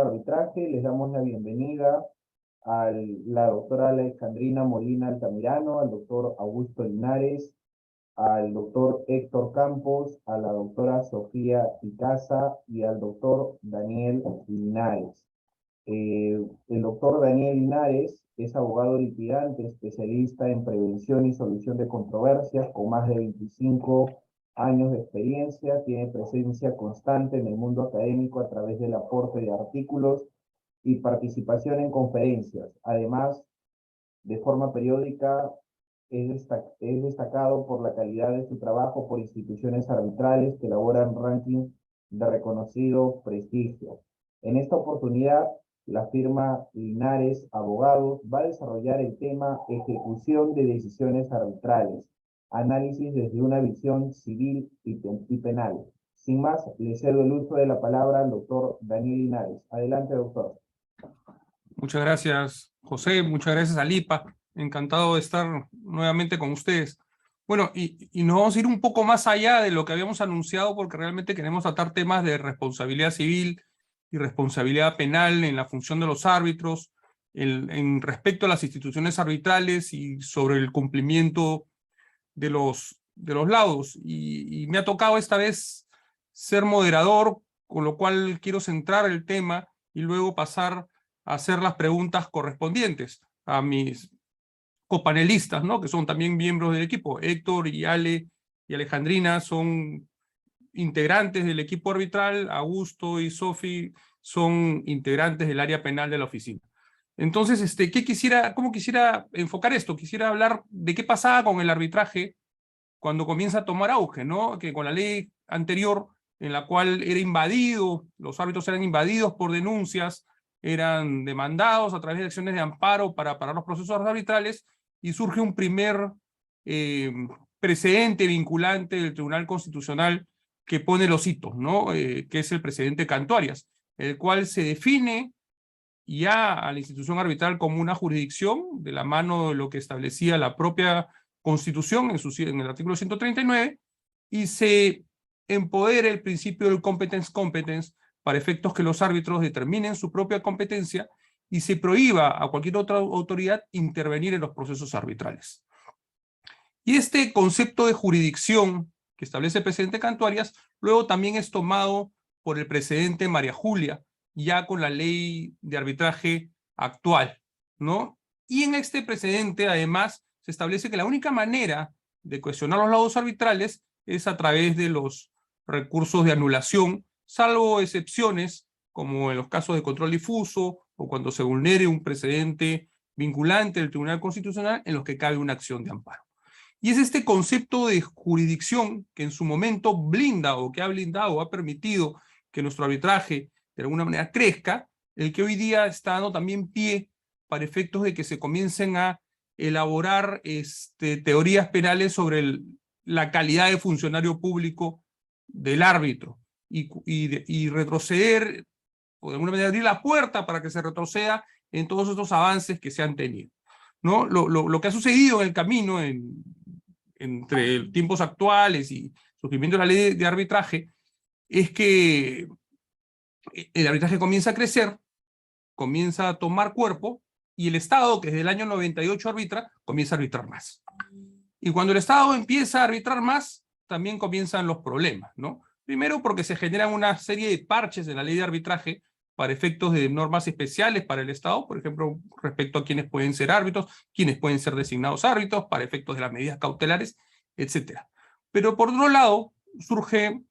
Arbitraje. Les damos la bienvenida a la doctora Alejandrina Molina Altamirano, al doctor Augusto Linares, al doctor Héctor Campos, a la doctora Sofía Picasa y al doctor Daniel Linares. El doctor Daniel Linares es abogado litigante, especialista en prevención y solución de controversias, con más de 25 años de experiencia. Tiene presencia constante en el mundo académico a través del aporte de artículos y participación en conferencias. Además, de forma periódica, es destacado por la calidad de su trabajo por instituciones arbitrales que elaboran rankings de reconocido prestigio. En esta oportunidad, la firma Linares Abogados va a desarrollar el tema ejecución de decisiones arbitrales, análisis desde una visión civil y penal. Sin más, le cedo el uso de la palabra al doctor Daniel Linares. Adelante, doctor. Muchas gracias, José. Muchas gracias a Lipa. Encantado de estar nuevamente con ustedes. Bueno, y nos vamos a ir un poco más allá de lo que habíamos anunciado, porque realmente queremos tratar temas de responsabilidad civil y responsabilidad penal en la función de los árbitros, en respecto a las instituciones arbitrales y sobre el cumplimiento de los laudos. Y me ha tocado esta vez ser moderador, con lo cual quiero centrar el tema y luego pasar a hacer las preguntas correspondientes a mis copanelistas, ¿no? Que son también miembros del equipo. Héctor y Ale y Alejandrina son integrantes del equipo arbitral, Augusto y Sofi son integrantes del área penal de la oficina. Entonces, ¿cómo quisiera enfocar esto? Quisiera hablar de qué pasaba con el arbitraje cuando comienza a tomar auge, ¿no? Que con la ley anterior, en la cual era invadido, los árbitros eran invadidos por denuncias, eran demandados a través de acciones de amparo para parar los procesos arbitrales, y surge un primer precedente vinculante del Tribunal Constitucional que pone los hitos, ¿no? Que es el precedente Cantuarias, el cual se define ya a la institución arbitral como una jurisdicción de la mano de lo que establecía la propia Constitución en el artículo 139, y se empodera el principio del competence para efectos que los árbitros determinen su propia competencia y se prohíba a cualquier otra autoridad intervenir en los procesos arbitrales. Y este concepto de jurisdicción que establece el precedente Cantuarias luego también es tomado por el precedente María Julia, ya con la ley de arbitraje actual, ¿no? Y en este precedente, además, se establece que la única manera de cuestionar los laudos arbitrales es a través de los recursos de anulación, salvo excepciones, como en los casos de control difuso o cuando se vulnere un precedente vinculante del Tribunal Constitucional en los que cabe una acción de amparo. Y es este concepto de jurisdicción que en su momento blinda o que ha blindado o ha permitido que nuestro arbitraje de alguna manera crezca, el que hoy día está dando también pie para efectos de que se comiencen a elaborar teorías penales sobre la calidad de funcionario público del árbitro y retroceder, o de alguna manera abrir la puerta para que se retroceda en todos estos avances que se han tenido, ¿no? Lo que ha sucedido en el camino entre tiempos actuales y surgimiento de la ley de arbitraje es que el arbitraje comienza a crecer, comienza a tomar cuerpo, y el Estado, que desde el año 98 arbitra, comienza a arbitrar más. Y cuando el Estado empieza a arbitrar más, también comienzan los problemas, ¿no? Primero porque se generan una serie de parches en la ley de arbitraje para efectos de normas especiales para el Estado, por ejemplo, respecto a quienes pueden ser árbitros, quienes pueden ser designados árbitros, para efectos de las medidas cautelares, etc. Pero por otro lado, surge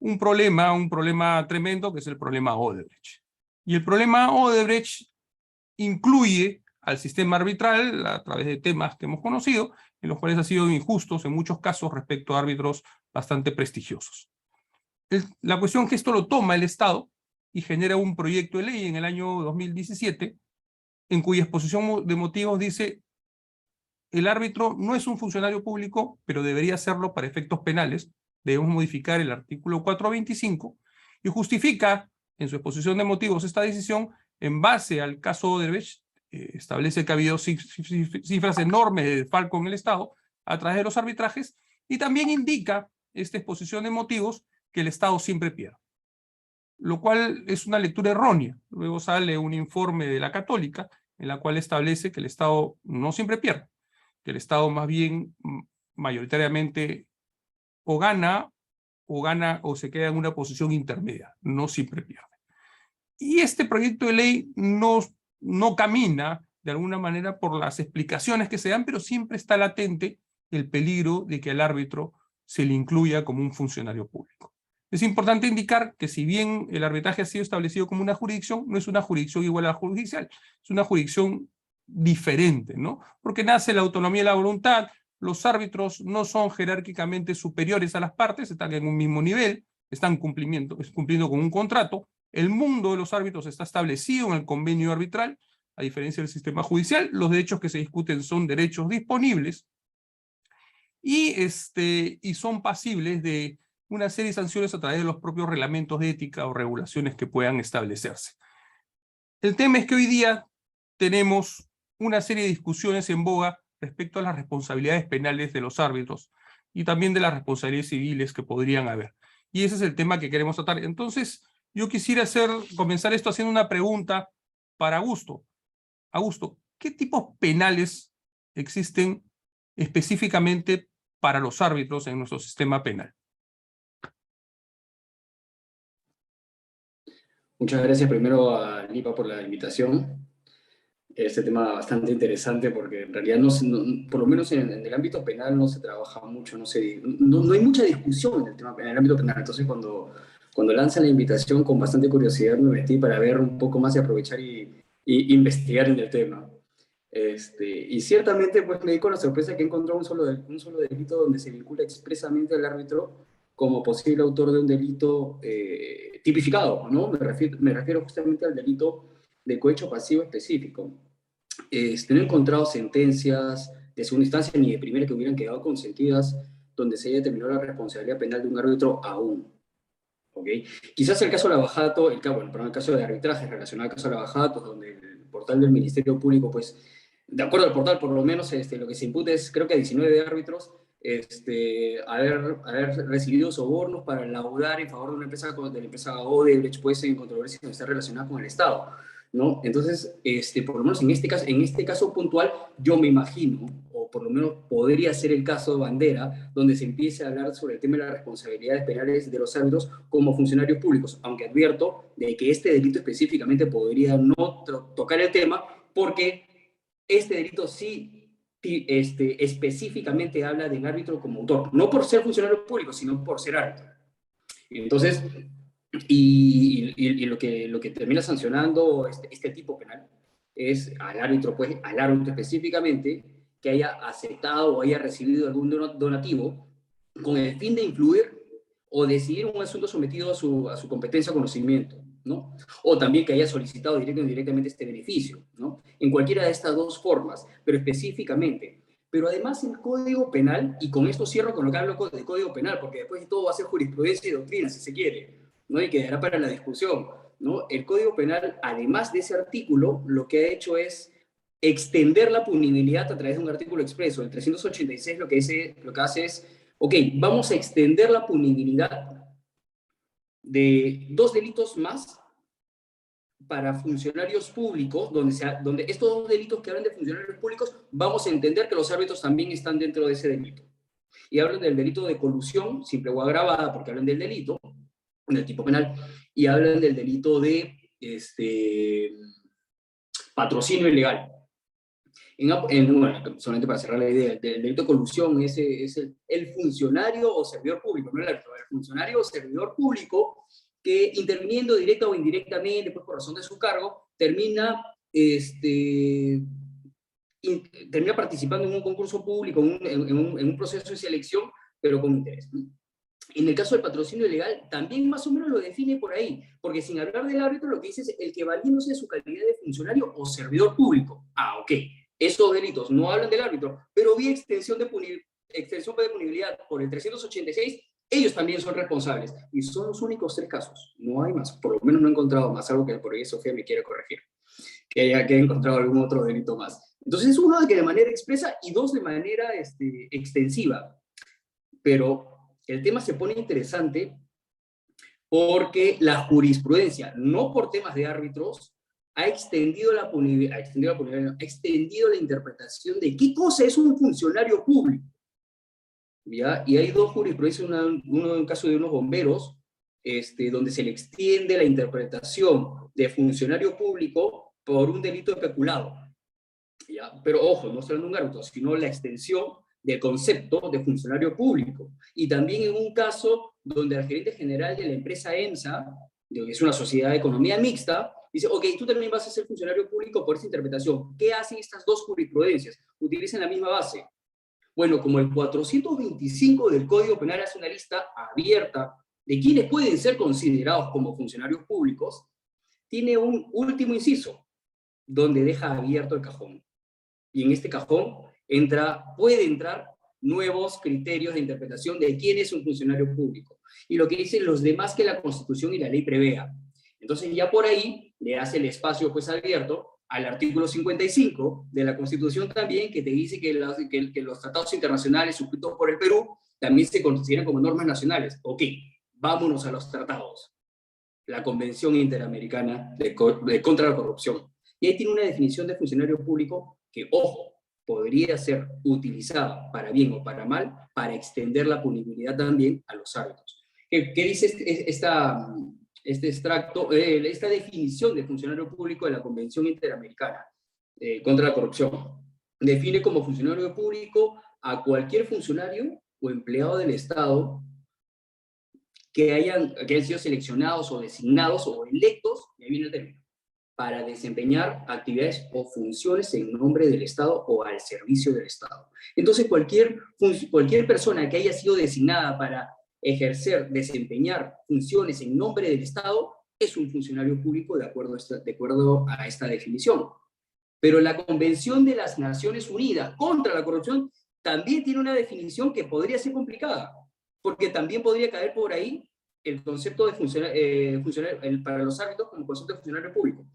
un problema tremendo, que es el problema Odebrecht. Y el problema Odebrecht incluye al sistema arbitral a través de temas que hemos conocido, en los cuales ha sido injustos en muchos casos respecto a árbitros bastante prestigiosos. La cuestión es que esto lo toma el Estado y genera un proyecto de ley en el año 2017, en cuya exposición de motivos dice: el árbitro no es un funcionario público, pero debería serlo para efectos penales. Debemos modificar el artículo 425, y justifica en su exposición de motivos esta decisión en base al caso Odebrecht. Establece que ha habido cifras enormes de desfalco en el Estado a través de los arbitrajes, y también indica esta exposición de motivos que el Estado siempre pierde. lo cual es una lectura errónea. Luego sale un informe de la Católica en la cual establece que el Estado no siempre pierde, que el Estado más bien mayoritariamente o gana o se queda en una posición intermedia, no siempre pierde. Y este proyecto de ley no camina de alguna manera por las explicaciones que se dan, pero siempre está latente el peligro de que al árbitro se le incluya como un funcionario público. Es importante indicar que si bien el arbitraje ha sido establecido como una jurisdicción, no es una jurisdicción igual a la judicial, es una jurisdicción diferente, ¿no? Porque nace la autonomía de la voluntad, los árbitros no son jerárquicamente superiores a las partes, están en un mismo nivel, están cumpliendo con un contrato. El mundo de los árbitros está establecido en el convenio arbitral, a diferencia del sistema judicial. Los derechos que se discuten son derechos disponibles y son pasibles de una serie de sanciones a través de los propios reglamentos de ética o regulaciones que puedan establecerse. El tema es que hoy día tenemos una serie de discusiones en boga respecto a las responsabilidades penales de los árbitros y también de las responsabilidades civiles que podrían haber. Y ese es el tema que queremos tratar. Entonces, yo quisiera comenzar esto haciendo una pregunta para Augusto. Augusto, ¿qué tipos penales existen específicamente para los árbitros en nuestro sistema penal? Muchas gracias primero a Lipa por la invitación. Este tema bastante interesante porque en realidad, por lo menos en el ámbito penal no se trabaja mucho, no hay mucha discusión en el ámbito penal. Entonces cuando lanzan la invitación, con bastante curiosidad me metí para ver un poco más y aprovechar y investigar en el tema. Y ciertamente pues me di con la sorpresa que encontró un solo delito donde se vincula expresamente al árbitro como posible autor de un delito tipificado, ¿no? Me refiero justamente al delito de cohecho pasivo específico. No he encontrado sentencias de segunda instancia ni de primera que hubieran quedado consentidas donde se haya determinado la responsabilidad penal de un árbitro aún. ¿Okay? Quizás el caso de Lavajato, el caso de arbitraje relacionado al caso de Lavajato, donde el portal del Ministerio Público, pues, de acuerdo al portal, por lo menos lo que se imputa es, creo que a 19 árbitros, haber recibido sobornos para laudar en favor de la empresa Odebrecht, pues, en controversia que está relacionada con el Estado, ¿no? Entonces, por lo menos en este caso puntual, yo me imagino, o por lo menos podría ser el caso de bandera, donde se empiece a hablar sobre el tema de las responsabilidades penales de los árbitros como funcionarios públicos, aunque advierto de que este delito específicamente podría no tocar el tema, porque este delito sí específicamente habla del árbitro como autor, no por ser funcionario público, sino por ser árbitro. Entonces, y lo que termina sancionando este tipo penal es al árbitro, pues, al árbitro específicamente, que haya aceptado o haya recibido algún donativo con el fin de influir o decidir un asunto sometido a su competencia o conocimiento, ¿no? O también que haya solicitado directo o indirectamente este beneficio, ¿no? En cualquiera de estas dos formas, pero específicamente. Pero además el Código Penal, y con esto cierro con lo que hablo del Código Penal, porque después de todo va a ser jurisprudencia y doctrina, si se quiere, ¿no? Y quedará para la discusión, ¿no? El Código Penal, además de ese artículo, lo que ha hecho es extender la punibilidad a través de un artículo expreso. El 386 lo que hace es, ok, vamos a extender la punibilidad de 2 delitos más para funcionarios públicos, donde estos 2 delitos que hablan de funcionarios públicos, vamos a entender que los árbitros también están dentro de ese delito. Y hablan del delito de colusión, simple o agravada, porque hablan del delito, del tipo penal, y hablan del delito de patrocinio ilegal. Bueno, solamente para cerrar la idea, el delito de colusión es el funcionario o servidor público, no el árbitro, el funcionario o servidor público que interviniendo directa o indirectamente, pues por razón de su cargo, termina participando en un concurso público, en un proceso de selección, pero con interés. En el caso del patrocinio ilegal, también más o menos lo define por ahí, porque sin hablar del árbitro, lo que dice es el que valiéndose de su calidad de funcionario o servidor público. Ah, ok. Estos delitos no hablan del árbitro, pero vía extensión de punibilidad por el 386, ellos también son responsables. Y son los únicos 3 casos. No hay más. Por lo menos no he encontrado más, algo que por ahí Sofía me quiere corregir. Que haya encontrado algún otro delito más. Entonces, uno de manera expresa y 2 de manera extensiva. Pero el tema se pone interesante porque la jurisprudencia, no por temas de árbitros, ha extendido la interpretación de qué cosa es un funcionario público. ¿Ya? Y hay dos jurisprudencias, uno en el caso de unos bomberos, donde se le extiende la interpretación de funcionario público por un delito de peculado. ¿Ya? Pero ojo, no solo en un árbitro, sino la extensión del concepto de funcionario público. Y también en un caso donde el gerente general de la empresa EMSA, que es una sociedad de economía mixta, dice, ok, tú también vas a ser funcionario público por esta interpretación. ¿Qué hacen estas dos jurisprudencias? Utilizan la misma base. Bueno, como el 425 del Código Penal hace una lista abierta de quienes pueden ser considerados como funcionarios públicos, tiene un último inciso, donde deja abierto el cajón. Y en este cajón puede entrar nuevos criterios de interpretación de quién es un funcionario público. Y lo que dicen los demás que la Constitución y la ley prevea. Entonces ya por ahí le hace el espacio pues abierto al artículo 55 de la Constitución también, que te dice que los tratados internacionales suscritos por el Perú también se consideran como normas nacionales. Ok, vámonos a los tratados. La Convención Interamericana contra la Corrupción. Y ahí tiene una definición de funcionario público que, ojo, podría ser utilizada para bien o para mal, para extender la punibilidad también a los árbitros. ¿Qué dice este extracto, esta definición de funcionario público de la Convención Interamericana contra la Corrupción? Define como funcionario público a cualquier funcionario o empleado del Estado que hayan sido seleccionados o designados o electos, y ahí viene el término, para desempeñar actividades o funciones en nombre del Estado o al servicio del Estado. Entonces, cualquier persona que haya sido designada para desempeñar funciones en nombre del Estado es un funcionario público de acuerdo a esta definición. Pero la Convención de las Naciones Unidas contra la Corrupción también tiene una definición que podría ser complicada, porque también podría caer por ahí el concepto de para los árbitros como concepto de funcionario público.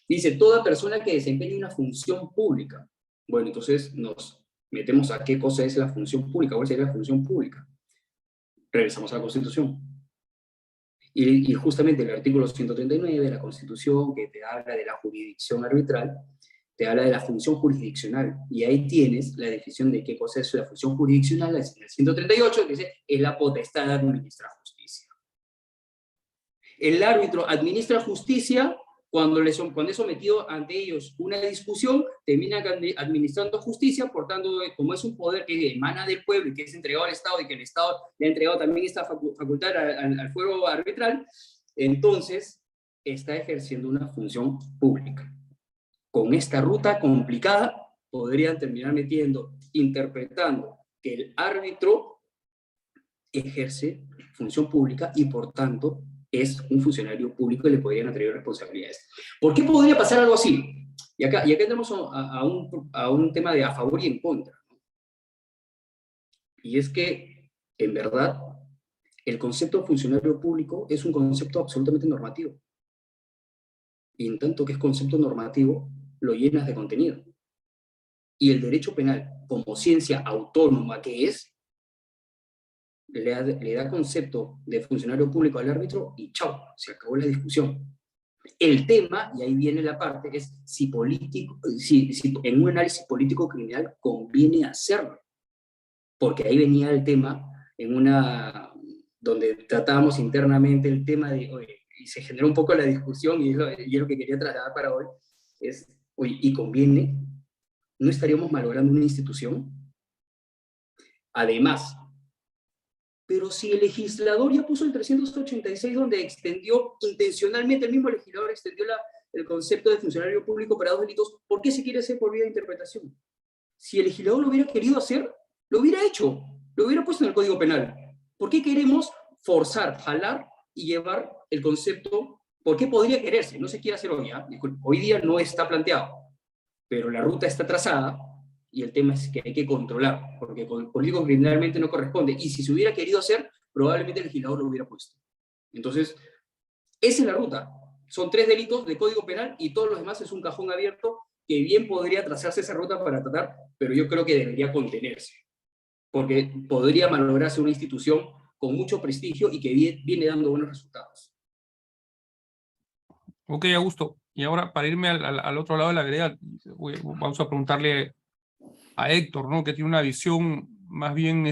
Dice, toda persona que desempeñe una función pública. Bueno, entonces nos metemos a qué cosa es la función pública, cuál sería la función pública. Regresamos a la Constitución. Y justamente el artículo 139 de la Constitución, que te habla de la jurisdicción arbitral, te habla de la función jurisdiccional, y ahí tienes la definición de qué cosa es la función jurisdiccional, en el 138, que dice, es la potestad de administrar justicia. El árbitro administra justicia cuando es sometido ante ellos una discusión, termina administrando justicia, por tanto, como es un poder que emana del pueblo y que es entregado al Estado y que el Estado le ha entregado también esta facultad al fuero arbitral, entonces está ejerciendo una función pública. Con esta ruta complicada podrían terminar interpretando que el árbitro ejerce función pública y por tanto es un funcionario público y le podrían atribuir responsabilidades. ¿Por qué podría pasar algo así? Y acá entramos a un tema de a favor y en contra, ¿no? Y es que, en verdad, el concepto de funcionario público es un concepto absolutamente normativo. Y en tanto que es concepto normativo, lo llenas de contenido. Y el derecho penal, como ciencia autónoma que es, le da concepto de funcionario público al árbitro y chao, se acabó la discusión. El tema, y ahí viene la parte, es si en un análisis político-criminal conviene hacerlo. Porque ahí venía el tema, donde tratábamos internamente el tema de, oye, y se generó un poco la discusión, y es lo que quería trasladar para hoy, es, oye, ¿y conviene? ¿No estaríamos malogrando una institución? Además, pero si el legislador ya puso el 386 donde extendió intencionalmente, el mismo legislador extendió el concepto de funcionario público para dos delitos, ¿por qué se quiere hacer por vía de interpretación? Si el legislador lo hubiera querido hacer, lo hubiera hecho, lo hubiera puesto en el Código Penal. ¿Por qué queremos forzar, jalar y llevar el concepto? ¿Por qué podría quererse? No se quiere hacer hoy, disculpe, hoy día no está planteado, pero la ruta está trazada. Y el tema es que hay que controlar, porque político criminalmente no corresponde. Y si se hubiera querido hacer, probablemente el legislador lo hubiera puesto. Entonces, esa es la ruta. Son 3 delitos de Código Penal y todos los demás es un cajón abierto que bien podría trazarse esa ruta para tratar, pero yo creo que debería contenerse. Porque podría malograrse una institución con mucho prestigio y que viene dando buenos resultados. Ok, Augusto. Y ahora, para irme al otro lado de la vereda, vamos a preguntarle a Héctor, ¿no? Que tiene una visión más bien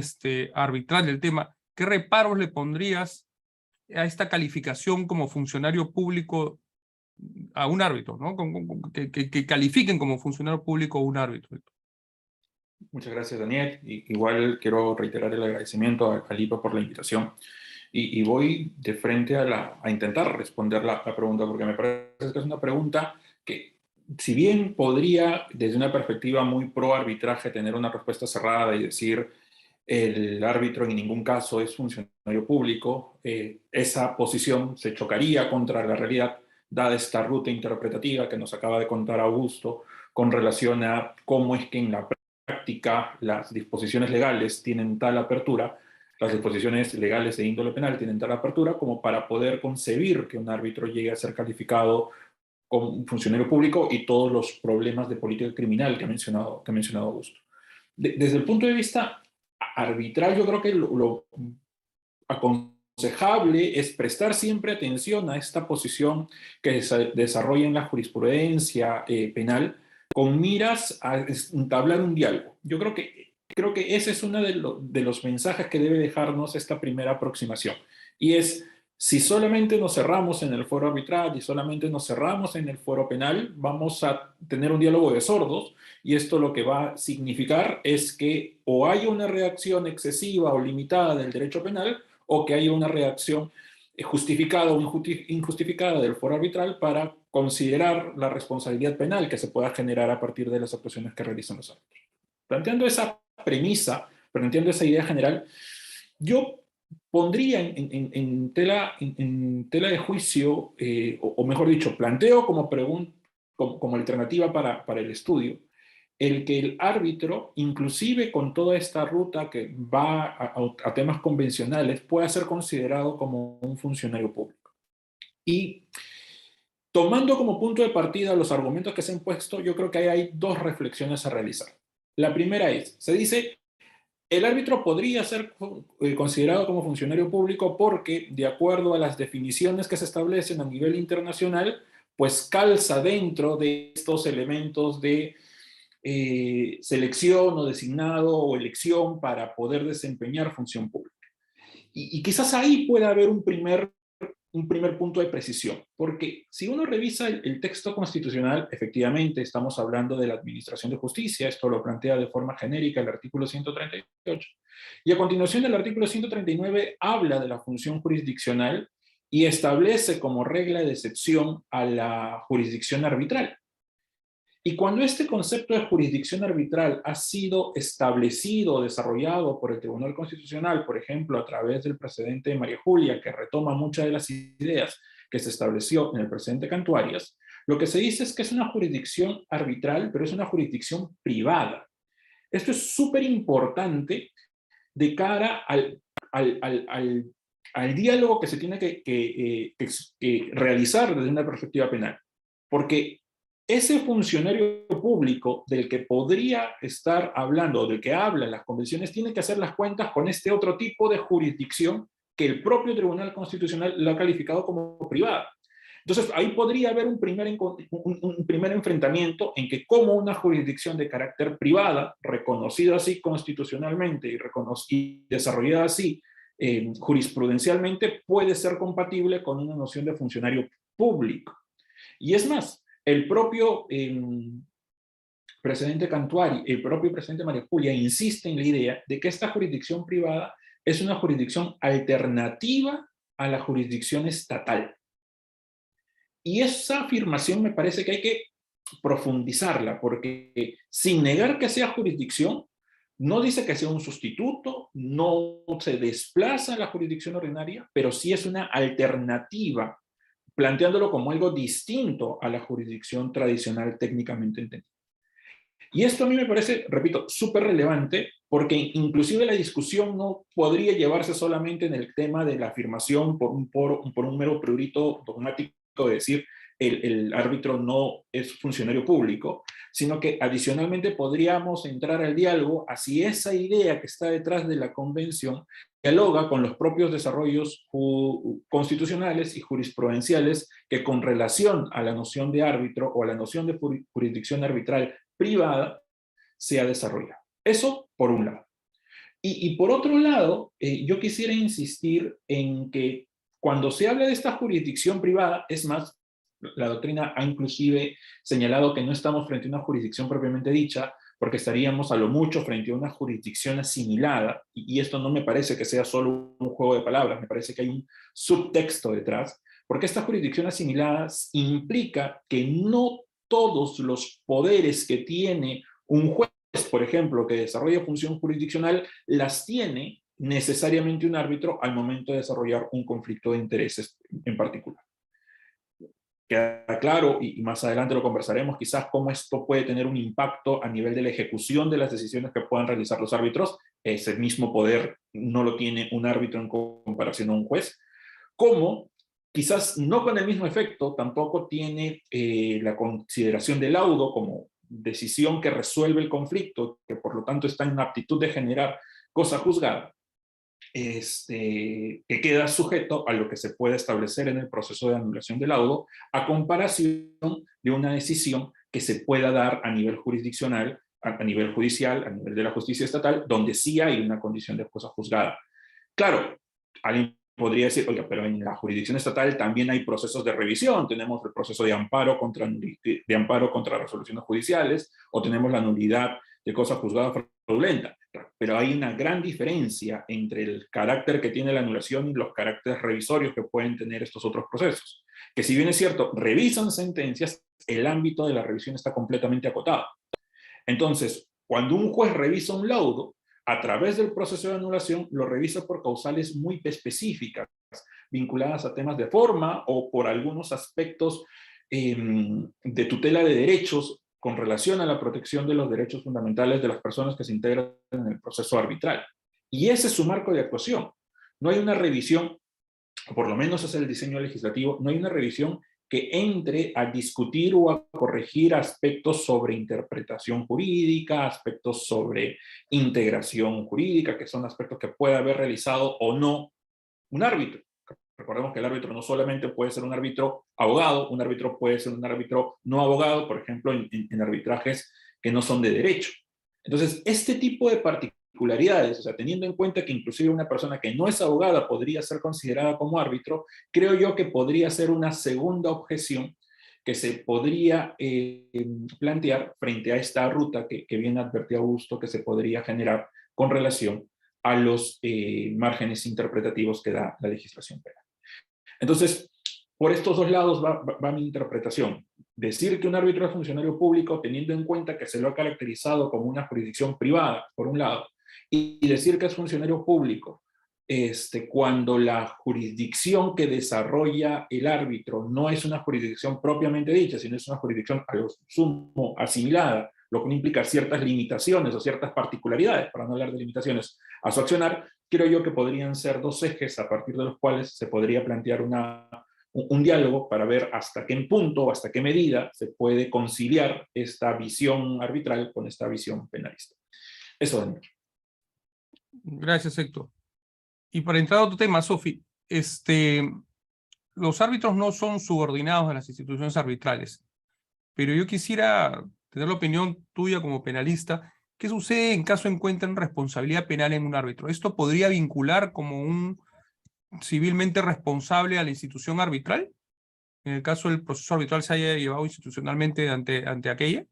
arbitral del tema. ¿Qué reparos le pondrías a esta calificación como funcionario público a un árbitro, ¿no? Que califiquen como funcionario público a un árbitro? Muchas gracias, Daniel. Igual quiero reiterar el agradecimiento a Lipa por la invitación. Y voy de frente a intentar responder la pregunta, porque me parece que es una pregunta que, si bien podría, desde una perspectiva muy pro arbitraje, tener una respuesta cerrada y decir el árbitro en ningún caso es funcionario público, esa posición se chocaría contra la realidad, dada esta ruta interpretativa que nos acaba de contar Augusto, con relación a cómo es que en la práctica las disposiciones legales tienen tal apertura, las disposiciones legales de índole penal tienen tal apertura como para poder concebir que un árbitro llegue a ser calificado como un funcionario público y todos los problemas de política criminal que ha mencionado Augusto. Desde el punto de vista arbitral, yo creo que lo aconsejable es prestar siempre atención a esta posición que se desarrolla en la jurisprudencia penal con miras a entablar un diálogo. Yo creo que ese es uno de los mensajes que debe dejarnos esta primera aproximación. Y es, si solamente nos cerramos en el foro arbitral y solamente nos cerramos en el foro penal, vamos a tener un diálogo de sordos, y esto lo que va a significar es que o hay una reacción excesiva o limitada del derecho penal, o que haya una reacción justificada o injustificada del foro arbitral para considerar la responsabilidad penal que se pueda generar a partir de las actuaciones que realizan los árbitros. Planteando esa premisa, planteando esa idea general, yo pondría en tela de juicio, o mejor dicho, planteo como alternativa para el estudio, el que el árbitro, inclusive con toda esta ruta que va a temas convencionales, pueda ser considerado como un funcionario público. Y tomando como punto de partida los argumentos que se han puesto, yo creo que ahí hay dos reflexiones a realizar. La primera es, se dice, el árbitro podría ser considerado como funcionario público porque, de acuerdo a las definiciones que se establecen a nivel internacional, pues calza dentro de estos elementos de selección o designado o elección para poder desempeñar función pública. Y quizás ahí pueda haber un primer punto de precisión, porque si uno revisa el texto constitucional, efectivamente estamos hablando de la administración de justicia, esto lo plantea de forma genérica el artículo 138, y a continuación el artículo 139 habla de la función jurisdiccional y establece como regla de excepción a la jurisdicción arbitral. Y cuando este concepto de jurisdicción arbitral ha sido establecido o desarrollado por el Tribunal Constitucional, por ejemplo, a través del precedente de María Julia, que retoma muchas de las ideas que se estableció en el precedente Cantuarias, lo que se dice es que es una jurisdicción arbitral, pero es una jurisdicción privada. Esto es súper importante de cara al diálogo que se tiene que realizar desde una perspectiva penal. Porque ese funcionario público del que podría estar hablando, o del que hablan las convenciones, tiene que hacer las cuentas con este otro tipo de jurisdicción que el propio Tribunal Constitucional lo ha calificado como privada. Entonces, ahí podría haber un primer enfrentamiento en que como una jurisdicción de carácter privada, reconocida así constitucionalmente y desarrollada así jurisprudencialmente, puede ser compatible con una noción de funcionario público. Y es más, el propio presidente Cantuari, el propio presidente María Julia insiste en la idea de que esta jurisdicción privada es una jurisdicción alternativa a la jurisdicción estatal. Y esa afirmación me parece que hay que profundizarla, porque sin negar que sea jurisdicción, no dice que sea un sustituto, no se desplaza a la jurisdicción ordinaria, pero sí es una alternativa, planteándolo como algo distinto a la jurisdicción tradicional técnicamente entendida. Y esto a mí me parece, repito, súper relevante, porque inclusive la discusión no podría llevarse solamente en el tema de la afirmación por un mero prurito dogmático de decir el árbitro no es funcionario público, sino que adicionalmente podríamos entrar al diálogo a si esa idea que está detrás de la convención dialoga con los propios desarrollos constitucionales y jurisprudenciales que con relación a la noción de árbitro o a la noción de jurisdicción arbitral privada se ha desarrollado. Eso por un lado. Y por otro lado, yo quisiera insistir en que cuando se habla de esta jurisdicción privada, es más, la doctrina ha inclusive señalado que no estamos frente a una jurisdicción propiamente dicha, porque estaríamos a lo mucho frente a una jurisdicción asimilada, y esto no me parece que sea solo un juego de palabras, me parece que hay un subtexto detrás, porque esta jurisdicción asimilada implica que no todos los poderes que tiene un juez, por ejemplo, que desarrolla función jurisdiccional, las tiene necesariamente un árbitro al momento de desarrollar un conflicto de intereses en particular. Queda claro, y más adelante lo conversaremos, quizás cómo esto puede tener un impacto a nivel de la ejecución de las decisiones que puedan realizar los árbitros. Ese mismo poder no lo tiene un árbitro en comparación a un juez. Como quizás no con el mismo efecto, tampoco tiene la consideración del laudo como decisión que resuelve el conflicto, que por lo tanto está en aptitud de generar cosa juzgada, que queda sujeto a lo que se puede establecer en el proceso de anulación del laudo, a comparación de una decisión que se pueda dar a nivel jurisdiccional, a nivel judicial, a nivel de la justicia estatal, donde sí hay una condición de cosa juzgada. Claro, alguien podría decir, oiga, pero en la jurisdicción estatal también hay procesos de revisión, tenemos el proceso de amparo contra resoluciones judiciales, o tenemos la nulidad de cosa juzgada fraudulenta. Pero hay una gran diferencia entre el carácter que tiene la anulación y los caracteres revisorios que pueden tener estos otros procesos. Que si bien es cierto, revisan sentencias, el ámbito de la revisión está completamente acotado. Entonces, cuando un juez revisa un laudo, a través del proceso de anulación, lo revisa por causales muy específicas, vinculadas a temas de forma o por algunos aspectos de tutela de derechos con relación a la protección de los derechos fundamentales de las personas que se integran en el proceso arbitral. Y ese es su marco de actuación. No hay una revisión, o por lo menos es el diseño legislativo, no hay una revisión que entre a discutir o a corregir aspectos sobre interpretación jurídica, aspectos sobre integración jurídica, que son aspectos que puede haber realizado o no un árbitro. Recordemos que el árbitro no solamente puede ser un árbitro abogado, un árbitro puede ser un árbitro no abogado, por ejemplo, en arbitrajes que no son de derecho. Entonces, este tipo de particularidades, o sea, teniendo en cuenta que inclusive una persona que no es abogada podría ser considerada como árbitro, creo yo que podría ser una segunda objeción que se podría plantear frente a esta ruta que bien advertía Augusto que se podría generar con relación a los márgenes interpretativos que da la legislación penal. Entonces, por estos dos lados va mi interpretación. Decir que un árbitro es funcionario público teniendo en cuenta que se lo ha caracterizado como una jurisdicción privada, por un lado, y decir que es funcionario público cuando la jurisdicción que desarrolla el árbitro no es una jurisdicción propiamente dicha, sino es una jurisdicción a lo sumo asimilada, lo que implica ciertas limitaciones o ciertas particularidades, para no hablar de limitaciones, a su accionar, creo yo que podrían ser dos ejes a partir de los cuales se podría plantear un diálogo para ver hasta qué punto o hasta qué medida se puede conciliar esta visión arbitral con esta visión penalista. Eso, Daniel. Gracias, Héctor. Y para entrar a otro tema, Sofi, los árbitros no son subordinados a las instituciones arbitrales, pero yo quisiera tener la opinión tuya como penalista. ¿Qué sucede en caso encuentren responsabilidad penal en un árbitro? ¿Esto podría vincular como un civilmente responsable a la institución arbitral? En el caso del proceso arbitral se haya llevado institucionalmente ante aquella.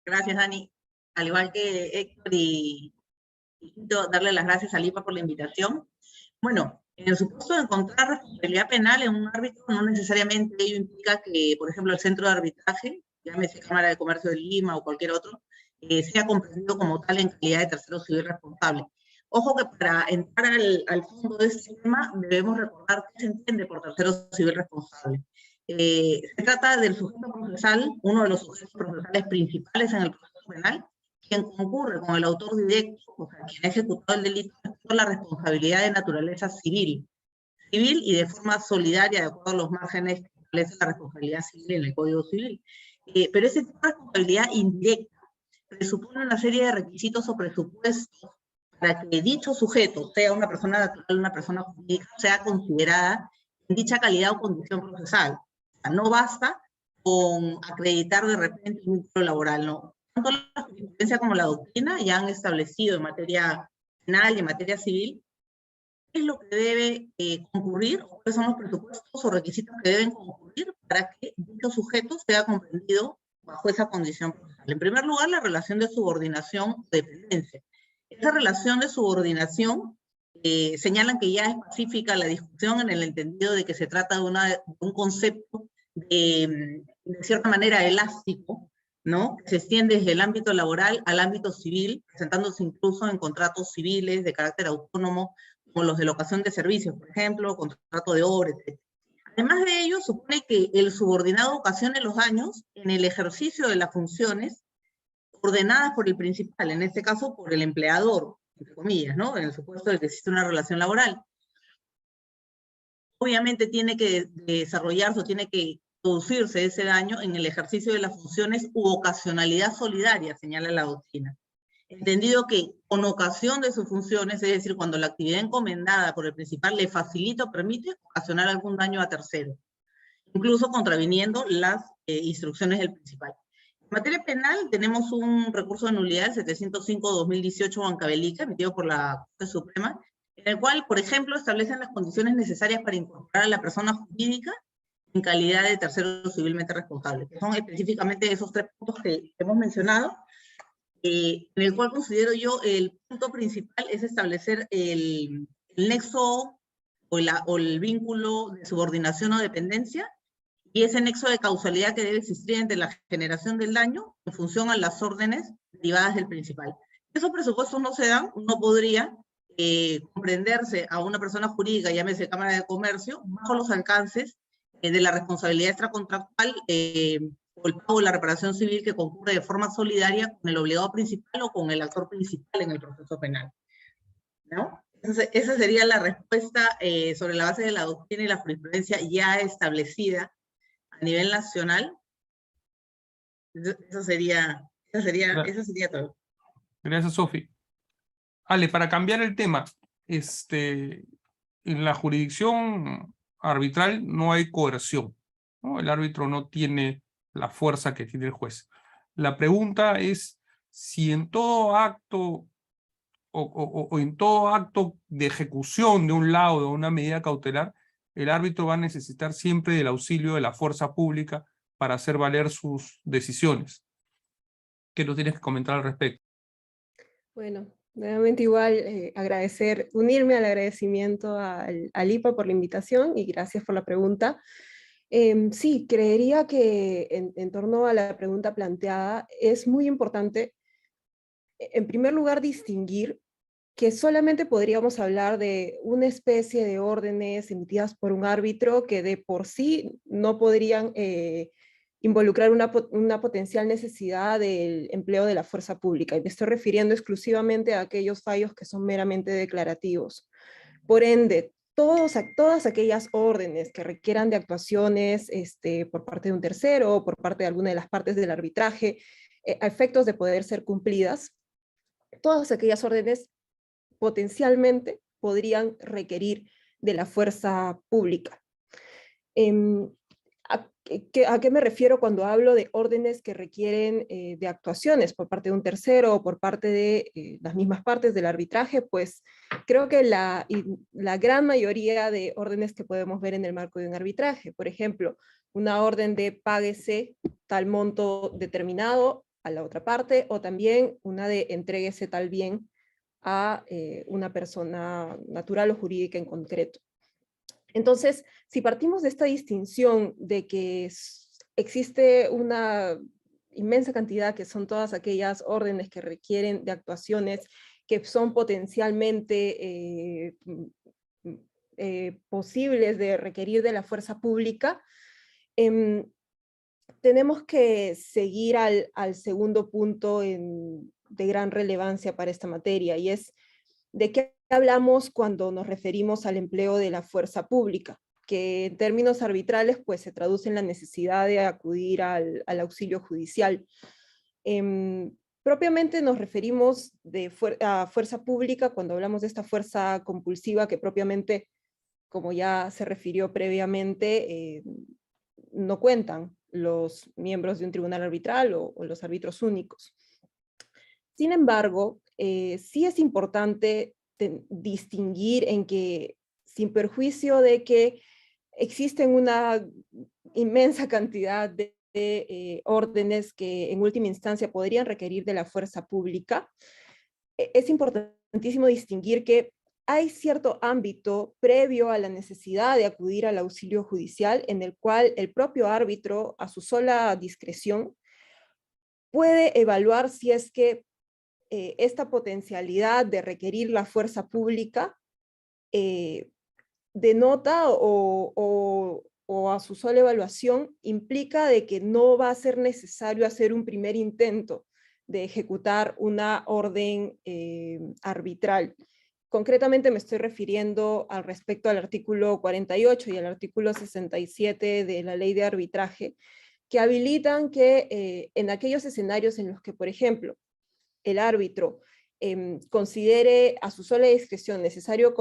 Gracias, Dani. Al igual que Héctor y darle las gracias a Lipa por la invitación. Bueno, en el supuesto de encontrar responsabilidad penal en un árbitro, no necesariamente ello implica que, por ejemplo, el centro de arbitraje, llámese Cámara de Comercio de Lima o cualquier otro, sea comprendido como tal en calidad de tercero civil responsable. Ojo que para entrar al fondo de este tema debemos recordar qué se entiende por tercero civil responsable. Se trata del sujeto procesal, uno de los sujetos procesales principales en el proceso penal, quien concurre con el autor directo, o sea, quien ha ejecutado el delito, por la responsabilidad de naturaleza civil y de forma solidaria de acuerdo a los márgenes que establece la responsabilidad civil en el Código Civil. Pero ese tipo de responsabilidad indirecta presupone una serie de requisitos o presupuestos para que dicho sujeto, sea una persona natural, una persona jurídica, sea considerada en dicha calidad o condición procesal. O sea, no basta con acreditar de repente un vínculo laboral, no. Tanto la jurisprudencia como la doctrina ya han establecido en materia penal y en materia civil qué es lo que debe concurrir, o cuáles son los presupuestos o requisitos que deben concurrir para que dicho sujeto sea comprendido bajo esa condición procesal. En primer lugar, la relación de subordinación o dependencia. Esa relación de subordinación señalan que ya es pacífica la discusión en el entendido de que se trata de un concepto de cierta manera elástico, ¿no? Que se extiende desde el ámbito laboral al ámbito civil, presentándose incluso en contratos civiles de carácter autónomo, como los de locación de servicios, por ejemplo, contrato de obra, etc. Además de ello, supone que el subordinado ocasione los daños en el ejercicio de las funciones ordenadas por el principal, en este caso por el empleador, entre comillas, ¿no? En el supuesto de que existe una relación laboral. Obviamente tiene que desarrollarse o tiene que producirse ese daño en el ejercicio de las funciones u ocasionalidad solidaria, señala la doctrina. Entendido que con ocasión de sus funciones, es decir, cuando la actividad encomendada por el principal le facilita o permite ocasionar algún daño a terceros, incluso contraviniendo las instrucciones del principal. En materia penal tenemos un recurso de nulidad, el 705-2018 Huancavelica, emitido por la Corte Suprema, en el cual, por ejemplo, establecen las condiciones necesarias para incorporar a la persona jurídica en calidad de tercero civilmente responsable, que son específicamente esos 3 puntos que hemos mencionado, en el cual considero yo el punto principal es establecer el nexo o el vínculo de subordinación o dependencia, y ese nexo de causalidad que debe existir entre la generación del daño en función a las órdenes derivadas del principal. Esos presupuestos no se dan, no podría comprenderse a una persona jurídica, llámese Cámara de Comercio, bajo los alcances de la responsabilidad extracontractual o el pago de la reparación civil que concurre de forma solidaria con el obligado principal o con el actor principal en el proceso penal, ¿no? Entonces, esa sería la respuesta sobre la base de la doctrina y la jurisprudencia ya establecida a nivel nacional. Eso sería todo. Gracias, Sofi. Ale, para cambiar el tema, en la jurisdicción arbitral no hay coerción, ¿no? El árbitro no tiene la fuerza que tiene el juez. La pregunta es si en todo acto o en todo acto de ejecución de un laudo o una medida cautelar, el árbitro va a necesitar siempre del auxilio de la fuerza pública para hacer valer sus decisiones. ¿Qué nos tienes que comentar al respecto? Bueno, nuevamente igual unirme al agradecimiento al IPA por la invitación y gracias por la pregunta. Sí, creería que en torno a la pregunta planteada es muy importante, en primer lugar, distinguir que solamente podríamos hablar de una especie de órdenes emitidas por un árbitro que de por sí no podrían involucrar una potencial necesidad del empleo de la fuerza pública. Y me estoy refiriendo exclusivamente a aquellos fallos que son meramente declarativos. Por ende, todas aquellas órdenes que requieran de actuaciones por parte de un tercero o por parte de alguna de las partes del arbitraje, a efectos de poder ser cumplidas, todas aquellas órdenes potencialmente podrían requerir de la fuerza pública. ¿A qué me refiero cuando hablo de órdenes que requieren de actuaciones por parte de un tercero o por parte de las mismas partes del arbitraje? Pues creo que la gran mayoría de órdenes que podemos ver en el marco de un arbitraje, por ejemplo, una orden de páguese tal monto determinado a la otra parte, o también una de entréguese tal bien a una persona natural o jurídica en concreto. Entonces, si partimos de esta distinción de que existe una inmensa cantidad que son todas aquellas órdenes que requieren de actuaciones que son potencialmente posibles de requerir de la fuerza pública, tenemos que seguir al segundo punto de gran relevancia para esta materia, y es de qué hablamos cuando nos referimos al empleo de la fuerza pública, que en términos arbitrales pues se traduce en la necesidad de acudir al auxilio judicial. Propiamente nos referimos a fuerza pública cuando hablamos de esta fuerza compulsiva que propiamente, como ya se refirió previamente, no cuentan los miembros de un tribunal arbitral o los árbitros únicos. Sin embargo, sí es importante distinguir en que, sin perjuicio de que existen una inmensa cantidad de órdenes que en última instancia podrían requerir de la fuerza pública, es importantísimo distinguir que hay cierto ámbito previo a la necesidad de acudir al auxilio judicial en el cual el propio árbitro, a su sola discreción, puede evaluar si es que esta potencialidad de requerir la fuerza pública denota o a su sola evaluación implica de que no va a ser necesario hacer un primer intento de ejecutar una orden arbitral. Concretamente me estoy refiriendo al respecto al artículo 48 y al artículo 67 de la Ley de Arbitraje, que habilitan que en aquellos escenarios en los que, por ejemplo, el árbitro considere a su sola discreción necesario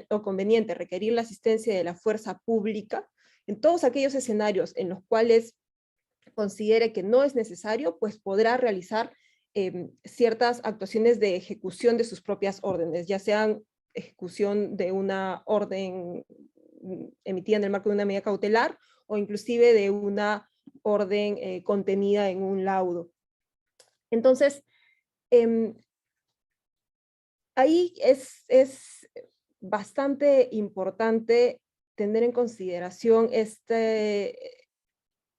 o conveniente requerir la asistencia de la fuerza pública, en todos aquellos escenarios en los cuales considere que no es necesario, pues podrá realizar ciertas actuaciones de ejecución de sus propias órdenes, ya sean ejecución de una orden emitida en el marco de una medida cautelar o inclusive de una orden contenida en un laudo. Entonces, ahí es bastante importante tener en consideración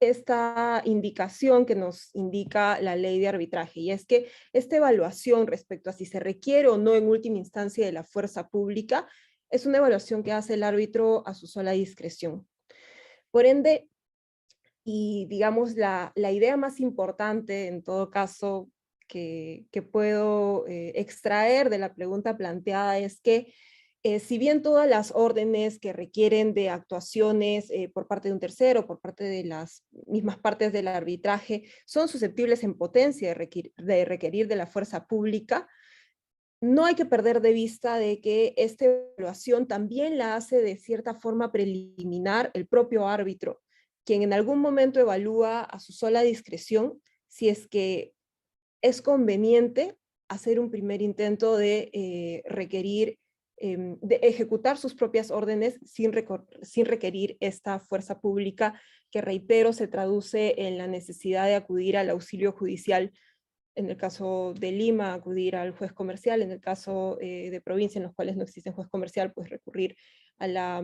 esta indicación que nos indica la Ley de Arbitraje, y es que esta evaluación respecto a si se requiere o no en última instancia de la fuerza pública es una evaluación que hace el árbitro a su sola discreción. Por ende, y digamos la idea más importante en todo caso que puedo extraer de la pregunta planteada es que si bien todas las órdenes que requieren de actuaciones por parte de un tercero, por parte de las mismas partes del arbitraje, son susceptibles en potencia de requerir de la fuerza pública, no hay que perder de vista de que esta evaluación también la hace de cierta forma preliminar el propio árbitro, quien en algún momento evalúa a su sola discreción si es que es conveniente hacer un primer intento de requerir de ejecutar sus propias órdenes sin requerir esta fuerza pública que, reitero, se traduce en la necesidad de acudir al auxilio judicial, en el caso de Lima, acudir al juez comercial, en el caso de provincia en los cuales no existe juez comercial, pues recurrir a la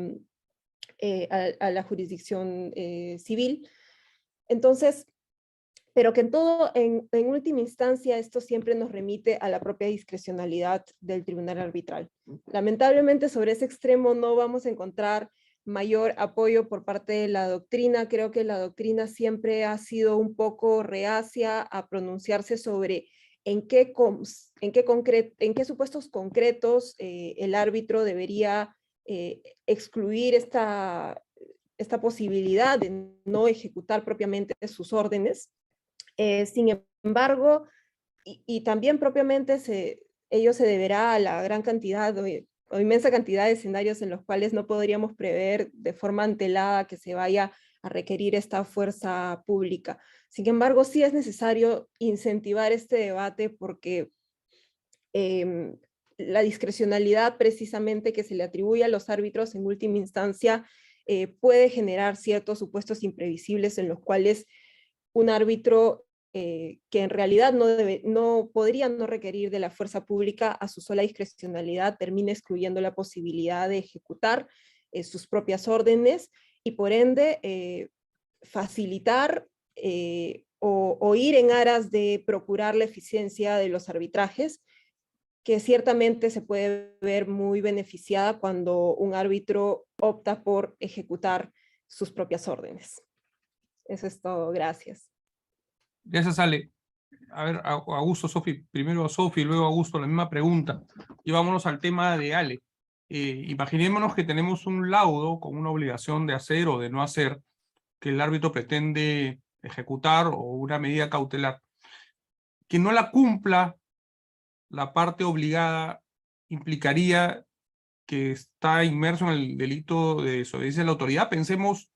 jurisdicción civil. Entonces, pero que en última instancia esto siempre nos remite a la propia discrecionalidad del tribunal arbitral. Lamentablemente sobre ese extremo no vamos a encontrar mayor apoyo por parte de la doctrina. Creo que la doctrina siempre ha sido un poco reacia a pronunciarse sobre en qué supuestos concretos el árbitro debería excluir esta posibilidad de no ejecutar propiamente sus órdenes. Sin embargo, y también propiamente ello se deberá a la gran cantidad o inmensa cantidad de escenarios en los cuales no podríamos prever de forma antelada que se vaya a requerir esta fuerza pública. Sin embargo, sí es necesario incentivar este debate porque la discrecionalidad precisamente que se le atribuye a los árbitros en última instancia puede generar ciertos supuestos imprevisibles en los cuales un árbitro que en realidad no podría no requerir de la fuerza pública a su sola discrecionalidad termina excluyendo la posibilidad de ejecutar sus propias órdenes y por ende facilitar o ir en aras de procurar la eficiencia de los arbitrajes, que ciertamente se puede ver muy beneficiada cuando un árbitro opta por ejecutar sus propias órdenes. Eso es todo, gracias. Gracias, Ale. A ver, Augusto, Sofi, primero Sofi, luego Augusto, la misma pregunta. Y vámonos al tema de Ale. imaginémonos que tenemos un laudo con una obligación de hacer o de no hacer que el árbitro pretende ejecutar o una medida cautelar. Que no la cumpla la parte obligada implicaría que está inmerso en el delito de desobediencia a la autoridad. Pensemos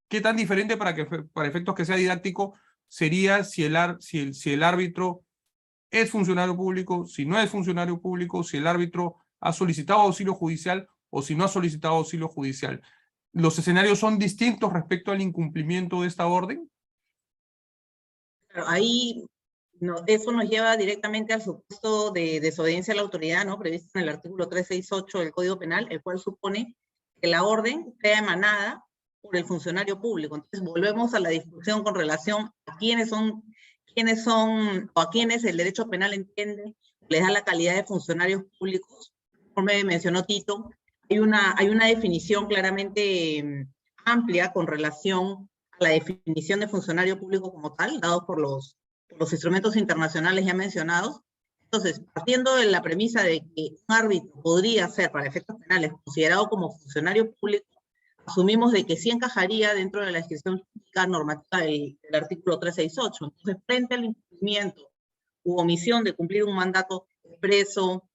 qué tan diferente para efectos que sea didáctico sería si el árbitro es funcionario público, si no es funcionario público, si el árbitro ha solicitado auxilio judicial o si no ha solicitado auxilio judicial. ¿Los escenarios son distintos respecto al incumplimiento de esta orden? Claro, ahí eso nos lleva directamente al supuesto de desobediencia a la autoridad, ¿no? Previsto en el artículo 368 del Código Penal, el cual supone que la orden sea emanada por el funcionario público. Entonces volvemos a la discusión con relación a quiénes son o a quienes el derecho penal entiende, les da la calidad de funcionarios públicos. Como me mencionó Tito, hay una definición claramente amplia con relación a la definición de funcionario público como tal, dado por los instrumentos internacionales ya mencionados. Entonces, partiendo de la premisa de que un árbitro podría ser, para efectos penales, considerado como funcionario público, asumimos de que sí encajaría dentro de la descripción normativa del artículo 368. Entonces, frente al incumplimiento u omisión de cumplir un mandato expreso,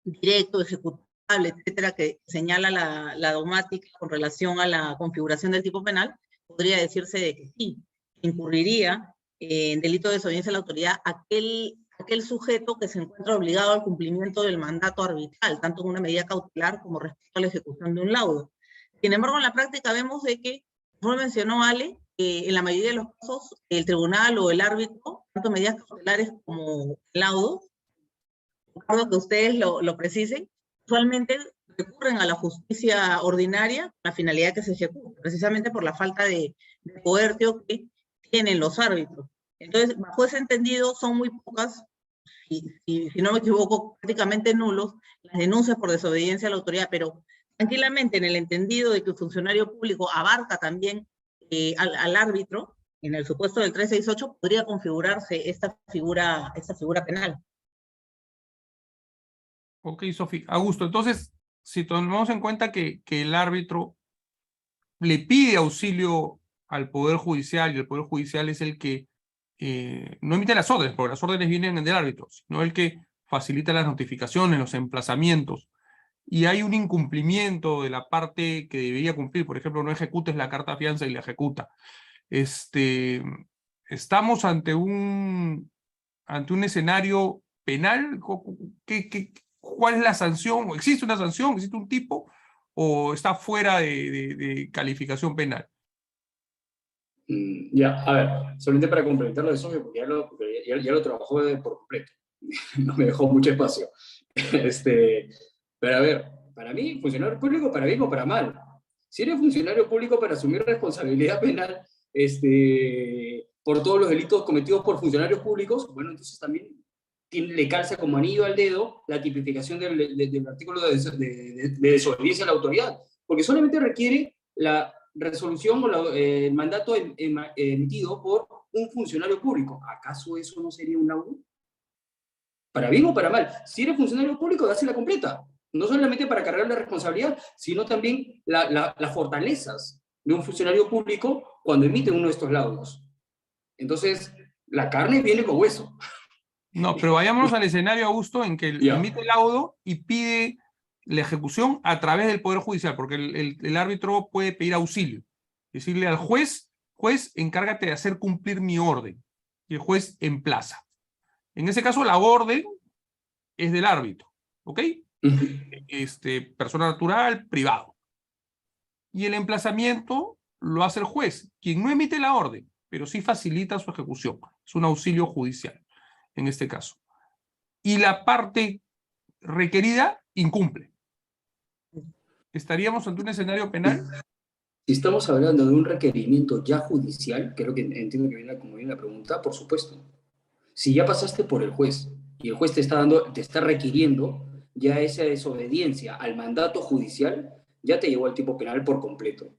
directo, ejecutable, etcétera, que señala la dogmática con relación a la configuración del tipo penal, podría decirse de que sí, incurriría en delito de desobediencia a la autoridad aquel sujeto que se encuentra obligado al cumplimiento del mandato arbitral, tanto en una medida cautelar como respecto a la ejecución de un laudo. Sin embargo, en la práctica vemos de que, como mencionó Ale, en la mayoría de los casos, el tribunal o el árbitro, tanto medidas cautelares como laudos, recuerdo que ustedes lo precisen, usualmente recurren a la justicia ordinaria con la finalidad que se ejecute, precisamente por la falta de coercio que tienen los árbitros. Entonces, bajo ese entendido, son muy pocas, si no me equivoco, prácticamente nulos, las denuncias por desobediencia a la autoridad, pero tranquilamente en el entendido de que un funcionario público abarca también al árbitro, en el supuesto del 368, podría configurarse esta figura penal. Ok, Sofía. Augusto, entonces, si tomamos en cuenta que el árbitro le pide auxilio al Poder Judicial y el Poder Judicial es el que no emite las órdenes, porque las órdenes vienen del árbitro, sino el que facilita las notificaciones, los emplazamientos, y hay un incumplimiento de la parte que debería cumplir, por ejemplo, no ejecutes la carta de fianza y la ejecuta. Estamos ante un escenario penal. ¿Cuál es la sanción? ¿Existe una sanción? ¿Existe un tipo? ¿O está fuera de calificación penal? Ya, a ver, solamente para complementarlo de Sofía, porque ya lo trabajó por completo. No me dejó mucho espacio. Pero a ver, para mí, funcionario público, para bien o para mal. Si eres funcionario público para asumir responsabilidad penal por todos los delitos cometidos por funcionarios públicos, bueno, entonces también le calza como anillo al dedo la tipificación del artículo de desobediencia a la autoridad, porque solamente requiere la resolución o el mandato emitido por un funcionario público. ¿Acaso eso no sería un laudo? Para bien o para mal. Si eres funcionario público, dásela completa. No solamente para cargar la responsabilidad, sino también las fortalezas de un funcionario público cuando emite uno de estos laudos. Entonces, la carne viene con hueso. No, pero vayámonos al escenario, Augusto, en que emite el laudo y pide la ejecución a través del Poder Judicial, porque el árbitro puede pedir auxilio. Decirle al juez, encárgate de hacer cumplir mi orden. Y el juez emplaza. En ese caso, la orden es del árbitro, ¿ok? Persona natural, privado. Y el emplazamiento lo hace el juez, quien no emite la orden, pero sí facilita su ejecución. Es un auxilio judicial, en este caso. Y la parte requerida incumple. ¿Estaríamos ante un escenario penal? Si estamos hablando de un requerimiento ya judicial, creo que entiendo que como viene la pregunta, por supuesto. Si ya pasaste por el juez y el juez te está requiriendo ya esa desobediencia al mandato judicial, ya te llevó al tipo penal por completo.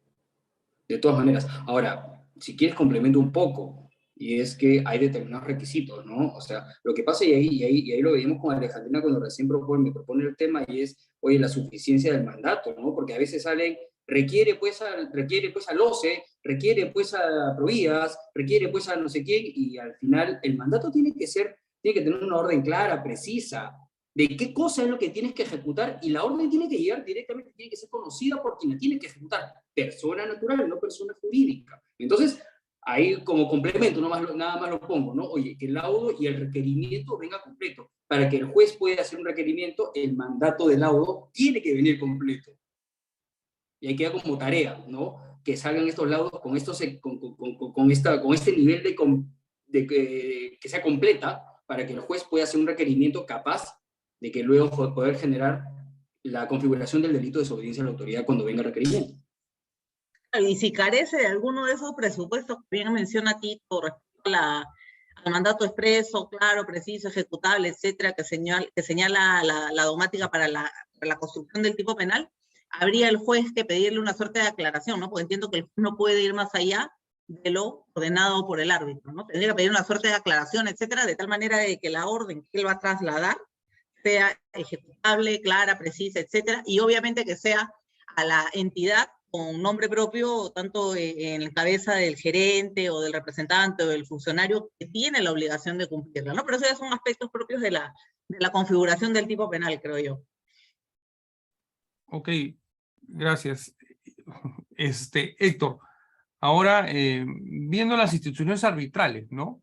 De todas maneras. Ahora, si quieres complemento un poco y es que hay determinados requisitos, ¿no? O sea, lo que pasa, y ahí lo veíamos con Alejandrina cuando recién me propone el tema, y es, oye, la suficiencia del mandato, ¿no? Porque a veces salen, requiere pues al OCE, requiere pues a Provías, requiere pues a no sé quién, y al final el mandato tiene que tener una orden clara, precisa, de qué cosa es lo que tienes que ejecutar, y la orden tiene que llegar directamente, tiene que ser conocida por quien la tiene que ejecutar, persona natural, no persona jurídica. Entonces, ahí como complemento, nada más lo pongo, ¿no? Oye, que el laudo y el requerimiento venga completo. Para que el juez pueda hacer un requerimiento, el mandato del laudo tiene que venir completo. Y ahí queda como tarea, ¿no? Que salgan estos laudos con este nivel que sea completa, para que el juez pueda hacer un requerimiento capaz de que luego poder generar la configuración del delito de desobediencia a la autoridad cuando venga el requerimiento. Y si carece de alguno de esos presupuestos que bien menciona Tito respecto al mandato expreso, claro, preciso, ejecutable, etcétera, que señala la dogmática para la construcción del tipo penal, habría el juez que pedirle una suerte de aclaración, ¿no? Porque entiendo que el juez no puede ir más allá de lo ordenado por el árbitro, ¿no? Tendría que pedir una suerte de aclaración, etcétera, de tal manera de que la orden que él va a trasladar sea ejecutable, clara, precisa, etcétera, y obviamente que sea a la entidad con nombre propio, tanto en la cabeza del gerente o del representante o del funcionario que tiene la obligación de cumplirla, ¿no? Pero esos ya son aspectos propios de la configuración del tipo penal, creo yo. Ok, gracias. Héctor, ahora viendo las instituciones arbitrales, ¿no?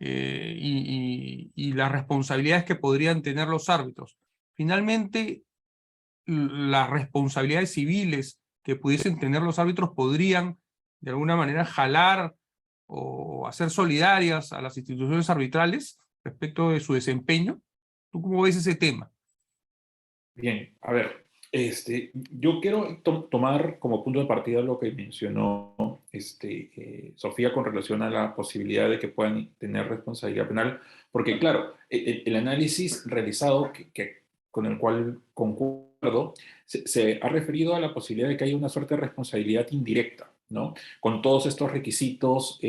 Y las responsabilidades que podrían tener los árbitros. Finalmente, las responsabilidades civiles que pudiesen tener los árbitros podrían, de alguna manera, jalar o hacer solidarias a las instituciones arbitrales respecto de su desempeño. ¿Tú cómo ves ese tema? Bien, a ver, yo quiero tomar como punto de partida lo que mencionó Sofía con relación a la posibilidad de que puedan tener responsabilidad penal, porque claro, el análisis realizado con el cual concuerdo se ha referido a la posibilidad de que haya una suerte de responsabilidad indirecta, ¿no? Con todos estos requisitos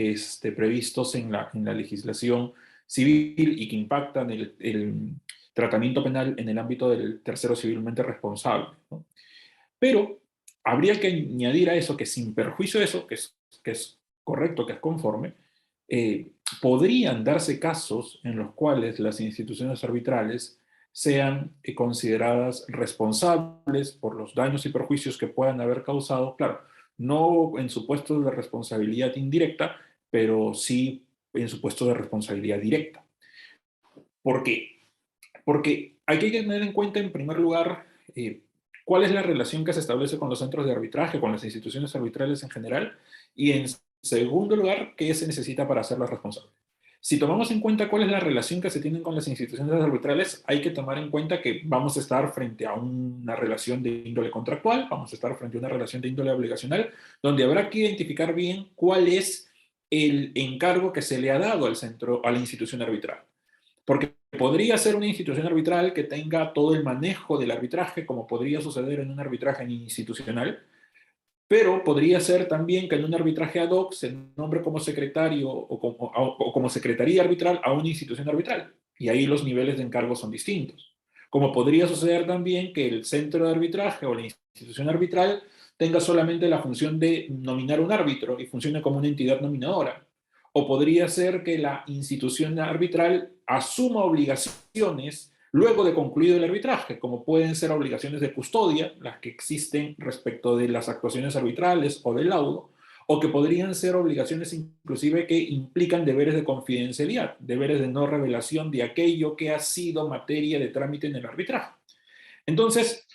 previstos en la legislación civil y que impactan el tratamiento penal en el ámbito del tercero civilmente responsable, ¿no? Pero habría que añadir a eso que sin perjuicio de eso, que es correcto, que es conforme, podrían darse casos en los cuales las instituciones arbitrales sean consideradas responsables por los daños y perjuicios que puedan haber causado, claro, no en supuestos de responsabilidad indirecta, pero sí en supuestos de responsabilidad directa. ¿Por qué? Porque hay que tener en cuenta, en primer lugar, cuál es la relación que se establece con los centros de arbitraje, con las instituciones arbitrales en general, y en segundo lugar, qué se necesita para hacerlas responsables. Si tomamos en cuenta cuál es la relación que se tienen con las instituciones arbitrales, hay que tomar en cuenta que vamos a estar frente a una relación de índole contractual, vamos a estar frente a una relación de índole obligacional, donde habrá que identificar bien cuál es el encargo que se le ha dado a la institución arbitral. Porque podría ser una institución arbitral que tenga todo el manejo del arbitraje, como podría suceder en un arbitraje institucional, pero podría ser también que en un arbitraje ad hoc se nombre como secretario o como secretaría arbitral a una institución arbitral, y ahí los niveles de encargo son distintos. Como podría suceder también que el centro de arbitraje o la institución arbitral tenga solamente la función de nominar un árbitro y funcione como una entidad nominadora. O podría ser que la institución arbitral asuma obligaciones luego de concluido el arbitraje, como pueden ser obligaciones de custodia, las que existen respecto de las actuaciones arbitrales o del laudo, o que podrían ser obligaciones inclusive que implican deberes de confidencialidad, deberes de no revelación de aquello que ha sido materia de trámite en el arbitraje. Entonces,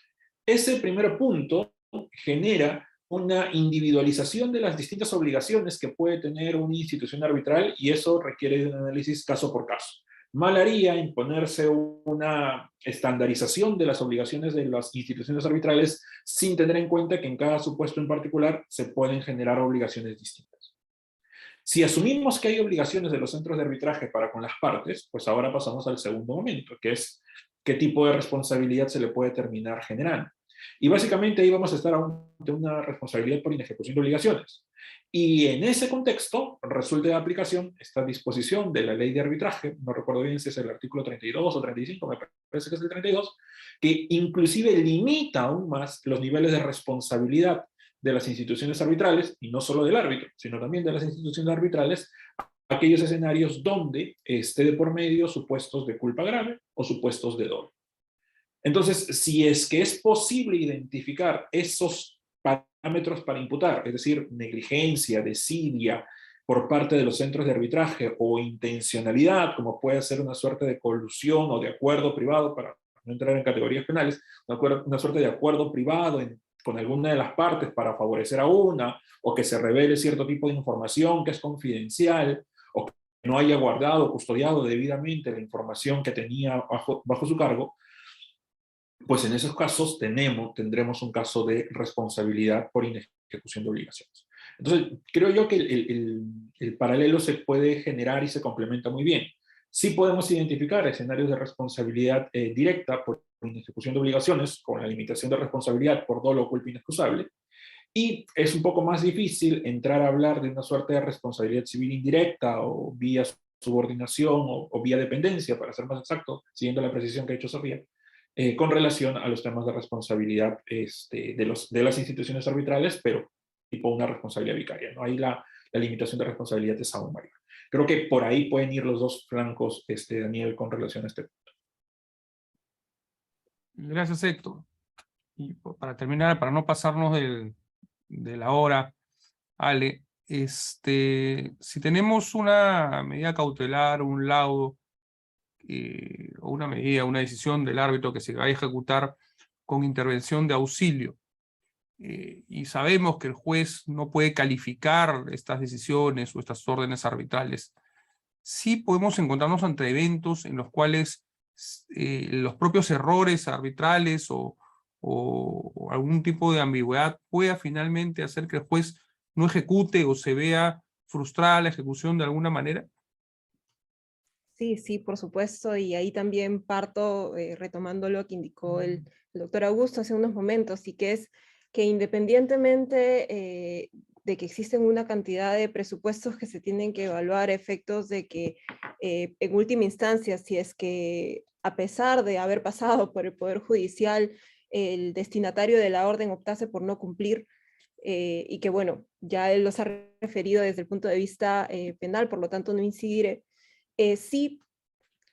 ese primer punto genera una individualización de las distintas obligaciones que puede tener una institución arbitral, y eso requiere de un análisis caso por caso. Mal haría imponerse una estandarización de las obligaciones de las instituciones arbitrales sin tener en cuenta que en cada supuesto en particular se pueden generar obligaciones distintas. Si asumimos que hay obligaciones de los centros de arbitraje para con las partes, pues ahora pasamos al segundo momento, que es qué tipo de responsabilidad se le puede terminar generando. Y básicamente ahí vamos a estar ante una responsabilidad por inejecución de obligaciones. Y en ese contexto resulta de aplicación esta disposición de la ley de arbitraje, no recuerdo bien si es el artículo 32 o 35, me parece que es el 32, que inclusive limita aún más los niveles de responsabilidad de las instituciones arbitrales, y no solo del árbitro, sino también de las instituciones arbitrales, a aquellos escenarios donde esté de por medio supuestos de culpa grave o supuestos de dolo. Entonces, si es que es posible identificar esos parámetros para imputar, es decir, negligencia, desidia por parte de los centros de arbitraje o intencionalidad, como puede ser una suerte de colusión o de acuerdo privado, para no entrar en categorías penales, una suerte de acuerdo privado con alguna de las partes para favorecer a una, o que se revele cierto tipo de información que es confidencial, o que no haya guardado o custodiado debidamente la información que tenía bajo su cargo, pues en esos casos tendremos un caso de responsabilidad por inejecución de obligaciones. Entonces, creo yo que el paralelo se puede generar y se complementa muy bien. Sí podemos identificar escenarios de responsabilidad directa por inejecución de obligaciones, con la limitación de responsabilidad por dolo o culpa inexcusable, y es un poco más difícil entrar a hablar de una suerte de responsabilidad civil indirecta o vía subordinación o vía dependencia, para ser más exacto, siguiendo la precisión que ha hecho Sofía, con relación a los temas de responsabilidad de las instituciones arbitrales, pero tipo una responsabilidad vicaria, ¿no? Ahí la limitación de responsabilidad es aún mayor. Creo que por ahí pueden ir los dos flancos, Daniel, con relación a este punto. Gracias, Héctor. Y para terminar, para no pasarnos de la hora, Ale, si tenemos una medida cautelar, un laudo, o una medida, una decisión del árbitro que se va a ejecutar con intervención de auxilio, y sabemos que el juez no puede calificar estas decisiones o estas órdenes arbitrales, sí podemos encontrarnos ante eventos en los cuales los propios errores arbitrales o algún tipo de ambigüedad pueda finalmente hacer que el juez no ejecute o se vea frustrada la ejecución de alguna manera. Sí, sí, por supuesto, y ahí también parto retomando lo que indicó el doctor Augusto hace unos momentos, y que es que independientemente de que existen una cantidad de presupuestos que se tienen que evaluar a efectos de que en última instancia, si es que a pesar de haber pasado por el Poder Judicial, el destinatario de la orden optase por no cumplir, y que bueno, ya él los ha referido desde el punto de vista penal, por lo tanto no incidiré. Sí,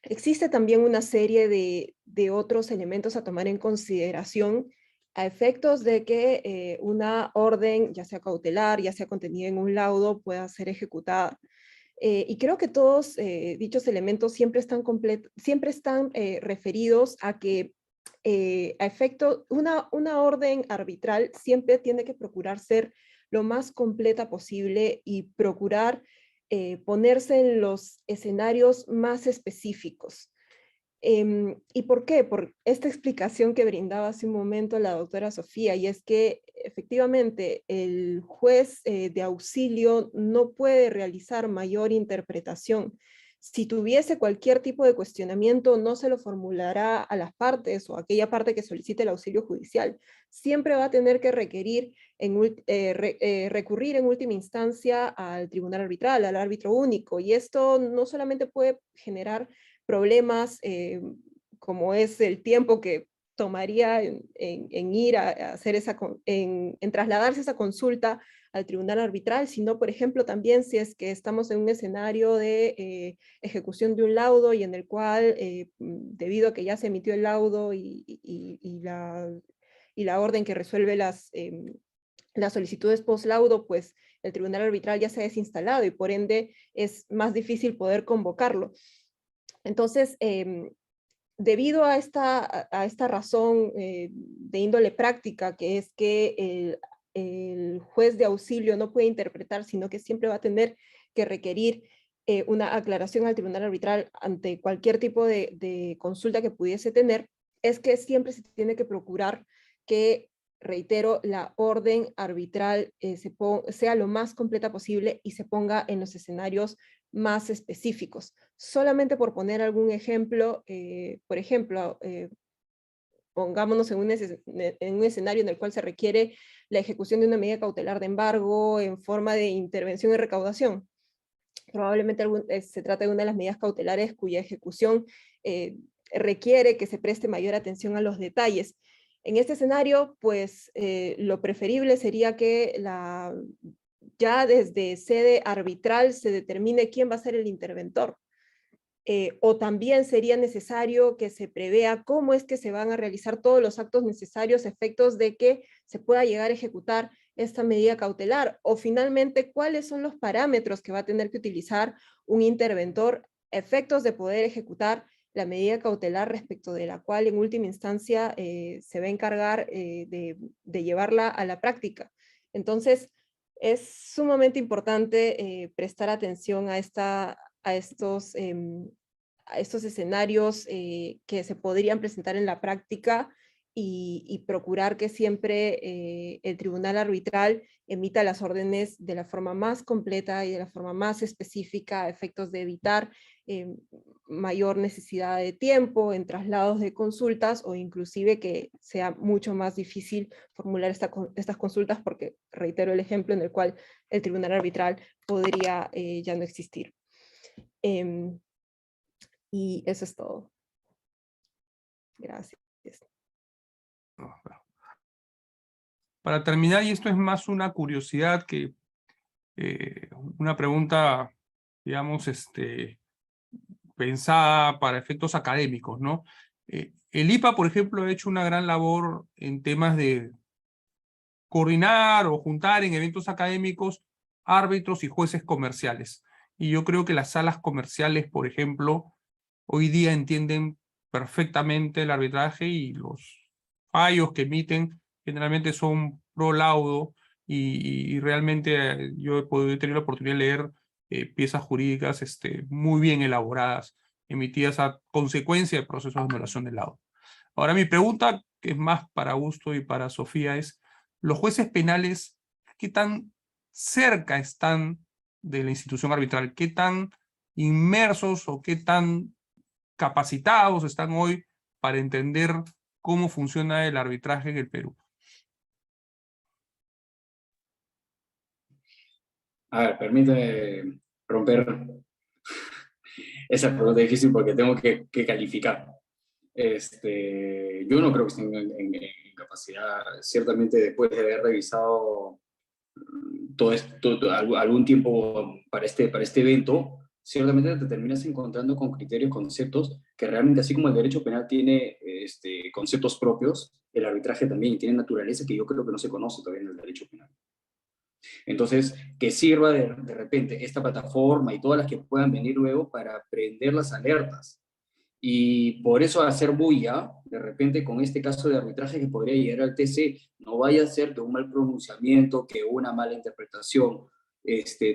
existe también una serie de otros elementos a tomar en consideración a efectos de que una orden, ya sea cautelar, ya sea contenida en un laudo, pueda ser ejecutada. Y creo que todos dichos elementos siempre están referidos a que a efecto, una orden arbitral siempre tiene que procurar ser lo más completa posible y procurar ponerse en los escenarios más específicos. ¿Y por qué? Por esta explicación que brindaba hace un momento la doctora Sofía, y es que efectivamente el juez de auxilio no puede realizar mayor interpretación. Si tuviese cualquier tipo de cuestionamiento, no se lo formulará a las partes o a aquella parte que solicite el auxilio judicial. Siempre va a tener que recurrir en última instancia al tribunal arbitral, al árbitro único, y esto no solamente puede generar problemas como es el tiempo que tomaría en ir a hacer en trasladarse esa consulta al tribunal arbitral, sino, por ejemplo, también si es que estamos en un escenario de ejecución de un laudo y en el cual, debido a que ya se emitió el laudo y la orden que resuelve las solicitudes post laudo, pues el tribunal arbitral ya se ha desinstalado y por ende es más difícil poder convocarlo. Entonces, debido a esta razón de índole práctica, que es que el juez de auxilio no puede interpretar, sino que siempre va a tener que requerir una aclaración al tribunal arbitral ante cualquier tipo de consulta que pudiese tener, es que siempre se tiene que procurar que, reitero, la orden arbitral sea lo más completa posible y se ponga en los escenarios más específicos. Solamente por poner algún ejemplo, pongámonos en un escenario en el cual se requiere la ejecución de una medida cautelar de embargo en forma de intervención y recaudación. Probablemente se trata de una de las medidas cautelares cuya ejecución requiere que se preste mayor atención a los detalles. En este escenario, pues lo preferible sería que ya desde sede arbitral se determine quién va a ser el interventor. O también sería necesario que se prevea cómo es que se van a realizar todos los actos necesarios a efectos de que se pueda llegar a ejecutar esta medida cautelar, o finalmente cuáles son los parámetros que va a tener que utilizar un interventor a efectos de poder ejecutar la medida cautelar respecto de la cual en última instancia se va a encargar de llevarla a la práctica. Entonces, es sumamente importante prestar atención a estos escenarios que se podrían presentar en la práctica y procurar que siempre el tribunal arbitral emita las órdenes de la forma más completa y de la forma más específica a efectos de evitar mayor necesidad de tiempo en traslados de consultas o inclusive que sea mucho más difícil formular estas consultas porque reitero el ejemplo en el cual el tribunal arbitral podría ya no existir. Y eso es todo. Gracias. Para terminar, y esto es más una curiosidad que una pregunta, digamos, pensada para efectos académicos, ¿no? El IPA, por ejemplo, ha hecho una gran labor en temas de coordinar o juntar en eventos académicos árbitros y jueces comerciales. Y yo creo que las salas comerciales, por ejemplo, hoy día entienden perfectamente el arbitraje y los fallos que emiten generalmente son pro laudo y realmente yo he tenido la oportunidad de leer piezas jurídicas muy bien elaboradas, emitidas a consecuencia de procesos de anulación del laudo. Ahora mi pregunta, que es más para Augusto y para Sofía, es ¿los jueces penales qué tan cerca están de la institución arbitral? ¿Qué tan inmersos o qué tan capacitados están hoy para entender cómo funciona el arbitraje en el Perú? A ver, permíteme romper esa pregunta difícil porque tengo que calificar. Yo no creo que estén en capacidad, ciertamente después de haber revisado todo esto, algún tiempo para este evento, ciertamente te terminas encontrando con criterios, conceptos que realmente, así como el derecho penal tiene conceptos propios, el arbitraje también tiene naturaleza que yo creo que no se conoce todavía en el derecho penal. Entonces, que sirva de repente esta plataforma y todas las que puedan venir luego para prender las alertas. Y por eso hacer bulla, de repente con este caso de arbitraje que podría llegar al TC, no vaya a ser que un mal pronunciamiento, que una mala interpretación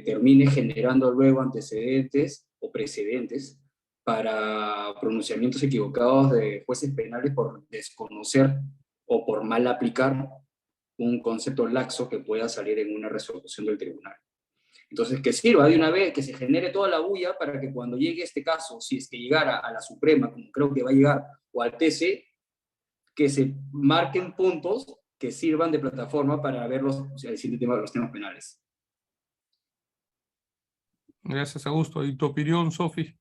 termine generando luego antecedentes o precedentes para pronunciamientos equivocados de jueces penales por desconocer o por mal aplicar un concepto laxo que pueda salir en una resolución del tribunal. Entonces, que sirva de una vez, que se genere toda la bulla para que cuando llegue este caso, si es que llegara a la Suprema, como creo que va a llegar, o al TC, que se marquen puntos que sirvan de plataforma para ver los temas penales. Gracias, Augusto. ¿Y tu opinión, Sofi?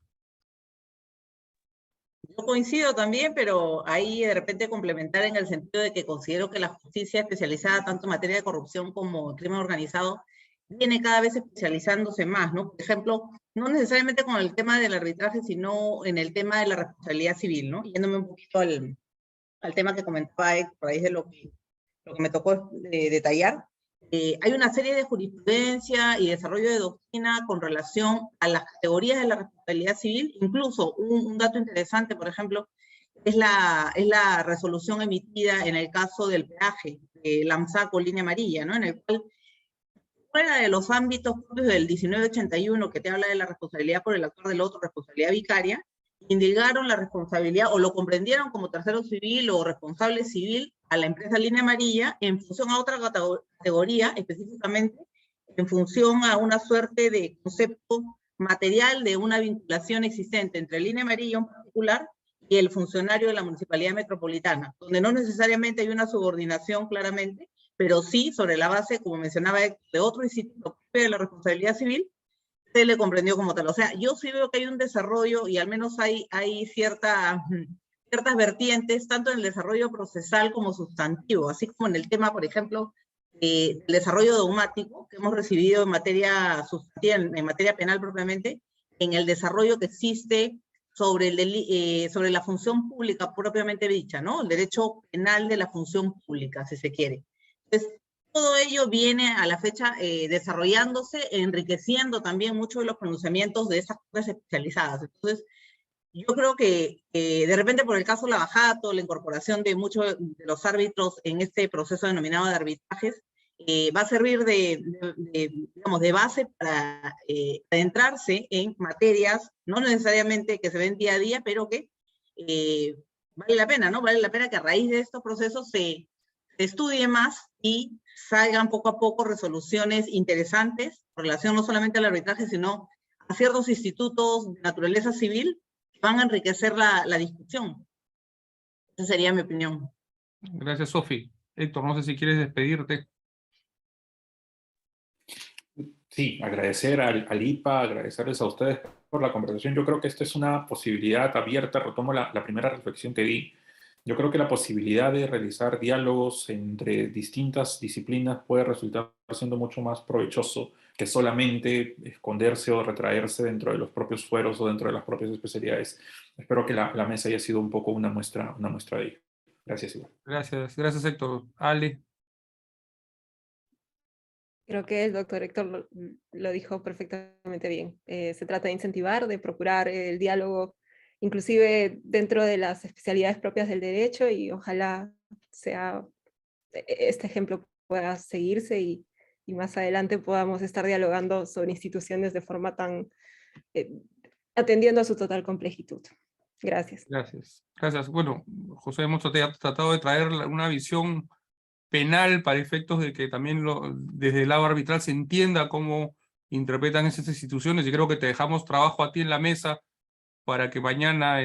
Yo coincido también, pero ahí de repente complementar en el sentido de que considero que la justicia especializada tanto en materia de corrupción como en crimen organizado viene cada vez especializándose más, ¿no? Por ejemplo, no necesariamente con el tema del arbitraje, sino en el tema de la responsabilidad civil, ¿no? Yéndome un poquito al tema que comentaba Héctor, a raíz de lo que me tocó detallar. Hay una serie de jurisprudencia y desarrollo de doctrina con relación a las categorías de la responsabilidad civil. Incluso un dato interesante, por ejemplo, es la resolución emitida en el caso del peaje de LAMSA con línea amarilla, ¿no? En el cual, fuera de los ámbitos propios del 1981, que te habla de la responsabilidad por el actor del otro, responsabilidad vicaria, indicaron la responsabilidad o lo comprendieron como tercero civil o responsable civil a la empresa Línea Amarilla en función a otra categoría, específicamente en función a una suerte de concepto material de una vinculación existente entre Línea Amarilla en particular y el funcionario de la Municipalidad Metropolitana, donde no necesariamente hay una subordinación claramente, pero sí sobre la base, como mencionaba, de otro instituto de la responsabilidad civil, se le comprendió como tal. O sea, yo sí veo que hay un desarrollo y al menos hay ciertas vertientes, tanto en el desarrollo procesal como sustantivo, así como en el tema, por ejemplo, del desarrollo dogmático que hemos recibido en materia sustantiva, en materia penal propiamente, en el desarrollo que existe sobre la función pública propiamente dicha, ¿no? El derecho penal de la función pública, si se quiere. Entonces, todo ello viene a la fecha desarrollándose, enriqueciendo también muchos de los pronunciamientos de estas cortes especializadas. Entonces, yo creo que de repente por el caso Lavajato, la incorporación de muchos de los árbitros en este proceso denominado de arbitrajes, va a servir digamos, de base para adentrarse en materias, no necesariamente que se ven día a día, pero que vale la pena, ¿no? Vale la pena que a raíz de estos procesos se estudie más y salgan poco a poco resoluciones interesantes en relación no solamente al arbitraje, sino a ciertos institutos de naturaleza civil que van a enriquecer la discusión. Esa sería mi opinión. Gracias, Sofi. Héctor, no sé si quieres despedirte. Sí, agradecer al IPA, agradecerles a ustedes por la conversación. Yo creo que esta es una posibilidad abierta, retomo la primera reflexión que di. Yo creo que la posibilidad de realizar diálogos entre distintas disciplinas puede resultar siendo mucho más provechoso que solamente esconderse o retraerse dentro de los propios fueros o dentro de las propias especialidades. Espero que la mesa haya sido un poco una muestra de ello. Gracias, Iván. Gracias, Héctor. Ale. Creo que el doctor Héctor lo dijo perfectamente bien. Se trata de incentivar, de procurar el diálogo, inclusive dentro de las especialidades propias del derecho, y ojalá este ejemplo pueda seguirse y más adelante podamos estar dialogando sobre instituciones de forma tan atendiendo a su total complejitud. Gracias. Gracias. Bueno, José, hemos tratado de traer una visión penal para efectos de que también desde el lado arbitral se entienda cómo interpretan esas instituciones, y creo que te dejamos trabajo a ti en la mesa para que mañana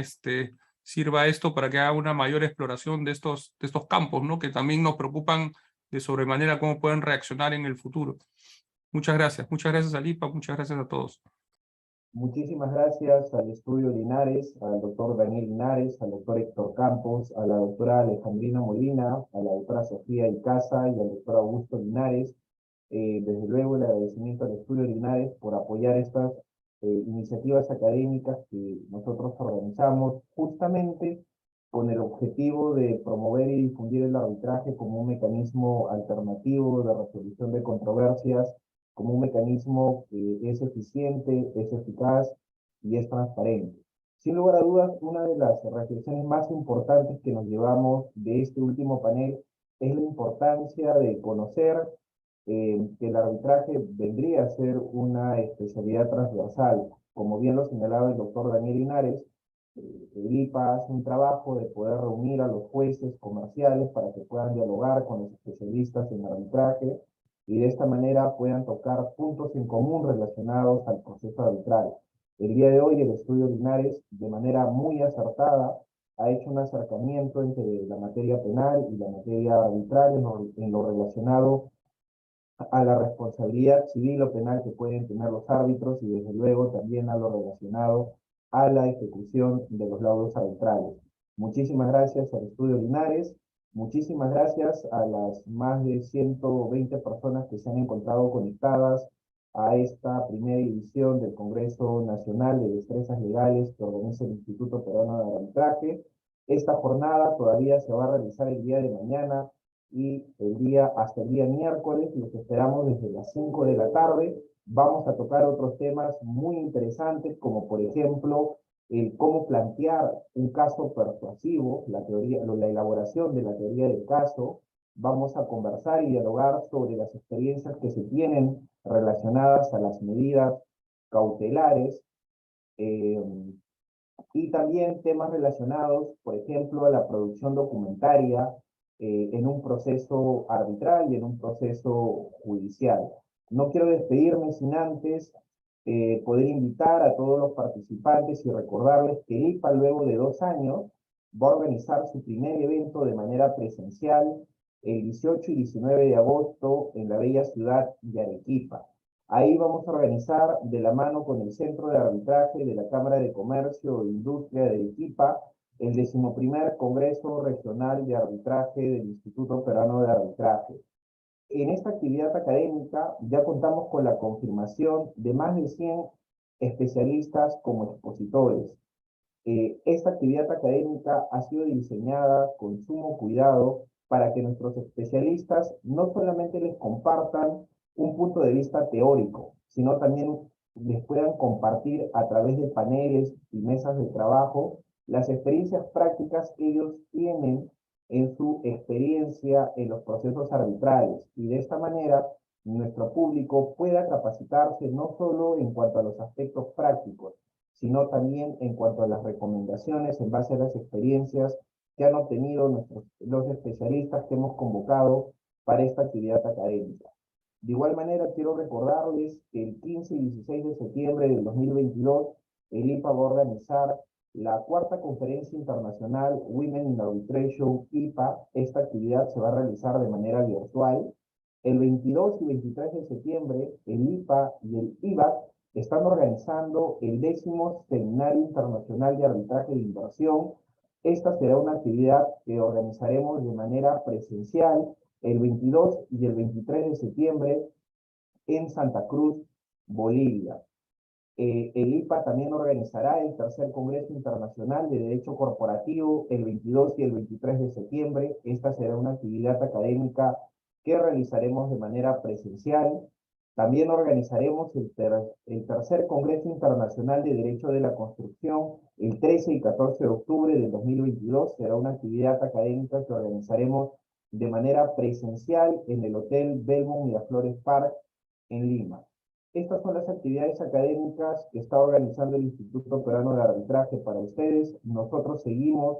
sirva esto para que haga una mayor exploración de estos campos, ¿no? Que también nos preocupan de sobremanera cómo pueden reaccionar en el futuro. Muchas gracias al IPA, muchas gracias a todos. Muchísimas gracias al Estudio Linares, al doctor Daniel Linares, al doctor Héctor Campos, a la doctora Alejandrina Molina, a la doctora Sofía Icaza y al doctor Augusto Linares. Desde luego el agradecimiento al Estudio Linares por apoyar estas iniciativas académicas que nosotros organizamos justamente con el objetivo de promover y difundir el arbitraje como un mecanismo alternativo de resolución de controversias, como un mecanismo que es eficiente, es eficaz y es transparente. Sin lugar a dudas, una de las reflexiones más importantes que nos llevamos de este último panel es la importancia de conocer que el arbitraje vendría a ser una especialidad transversal. Como bien lo señalaba el doctor Daniel Linares, el IPA hace un trabajo de poder reunir a los jueces comerciales para que puedan dialogar con los especialistas en arbitraje y de esta manera puedan tocar puntos en común relacionados al proceso arbitral. El día de hoy el Estudio Linares, de manera muy acertada, ha hecho un acercamiento entre la materia penal y la materia arbitral en lo relacionado a la responsabilidad civil o penal que pueden tener los árbitros y desde luego también a lo relacionado a la ejecución de los laudos arbitrales. Muchísimas gracias al Estudio Linares, muchísimas gracias a las más de 120 personas que se han encontrado conectadas a esta primera edición del Congreso Nacional de Destrezas Legales que organiza el Instituto Peruano de Arbitraje. Esta jornada todavía se va a realizar el día de mañana y hasta el día miércoles. Los esperamos desde las 5 de la tarde. Vamos a tocar otros temas muy interesantes, como por ejemplo, cómo plantear un caso persuasivo, la elaboración de la teoría del caso. Vamos a conversar y dialogar sobre las experiencias que se tienen relacionadas a las medidas cautelares, y también temas relacionados, por ejemplo, a la producción documentaria en un proceso arbitral y en un proceso judicial. No quiero despedirme sin antes poder invitar a todos los participantes y recordarles que el IPA, luego de 2 años, va a organizar su primer evento de manera presencial el 18 y 19 de agosto en la bella ciudad de Arequipa. Ahí vamos a organizar, de la mano con el Centro de Arbitraje de la Cámara de Comercio e Industria de Arequipa, el 11º Congreso Regional de Arbitraje del Instituto Peruano de Arbitraje. En esta actividad académica ya contamos con la confirmación de más de 100 especialistas como expositores. Esta actividad académica ha sido diseñada con sumo cuidado para que nuestros especialistas no solamente les compartan un punto de vista teórico, sino también les puedan compartir a través de paneles y mesas de trabajo las experiencias prácticas que ellos tienen en su experiencia en los procesos arbitrales, y de esta manera nuestro público pueda capacitarse no solo en cuanto a los aspectos prácticos, sino también en cuanto a las recomendaciones en base a las experiencias que han obtenido los especialistas que hemos convocado para esta actividad académica. De igual manera, quiero recordarles que el 15 y 16 de septiembre del 2022, el IPA va a organizar la 4ª Conferencia Internacional Women in Arbitration IPA. Esta actividad se va a realizar de manera virtual. El 22 y 23 de septiembre, el IPA y el IBAC están organizando el 10º Seminario Internacional de Arbitraje de Inversión. Esta será una actividad que organizaremos de manera presencial el 22 y el 23 de septiembre en Santa Cruz, Bolivia. El IPA también organizará el 3er Congreso Internacional de Derecho Corporativo el 22 y el 23 de septiembre. Esta será una actividad académica que realizaremos de manera presencial. También organizaremos el 3er Congreso Internacional de Derecho de la Construcción el 13 y 14 de octubre del 2022. Será una actividad académica que organizaremos de manera presencial en el Hotel Belmont Miraflores Park en Lima. Estas son las actividades académicas que está organizando el Instituto Peruano de Arbitraje para ustedes. Nosotros seguimos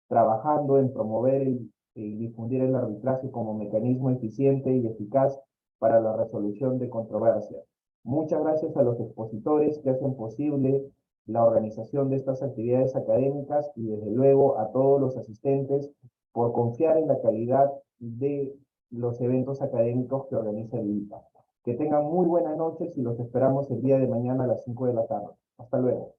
trabajando en promover y difundir el arbitraje como mecanismo eficiente y eficaz para la resolución de controversias. Muchas gracias a los expositores que hacen posible la organización de estas actividades académicas, y desde luego a todos los asistentes por confiar en la calidad de los eventos académicos que organiza el IPA. Que tengan muy buenas noches y los esperamos el día de mañana a las 5 de la tarde. Hasta luego.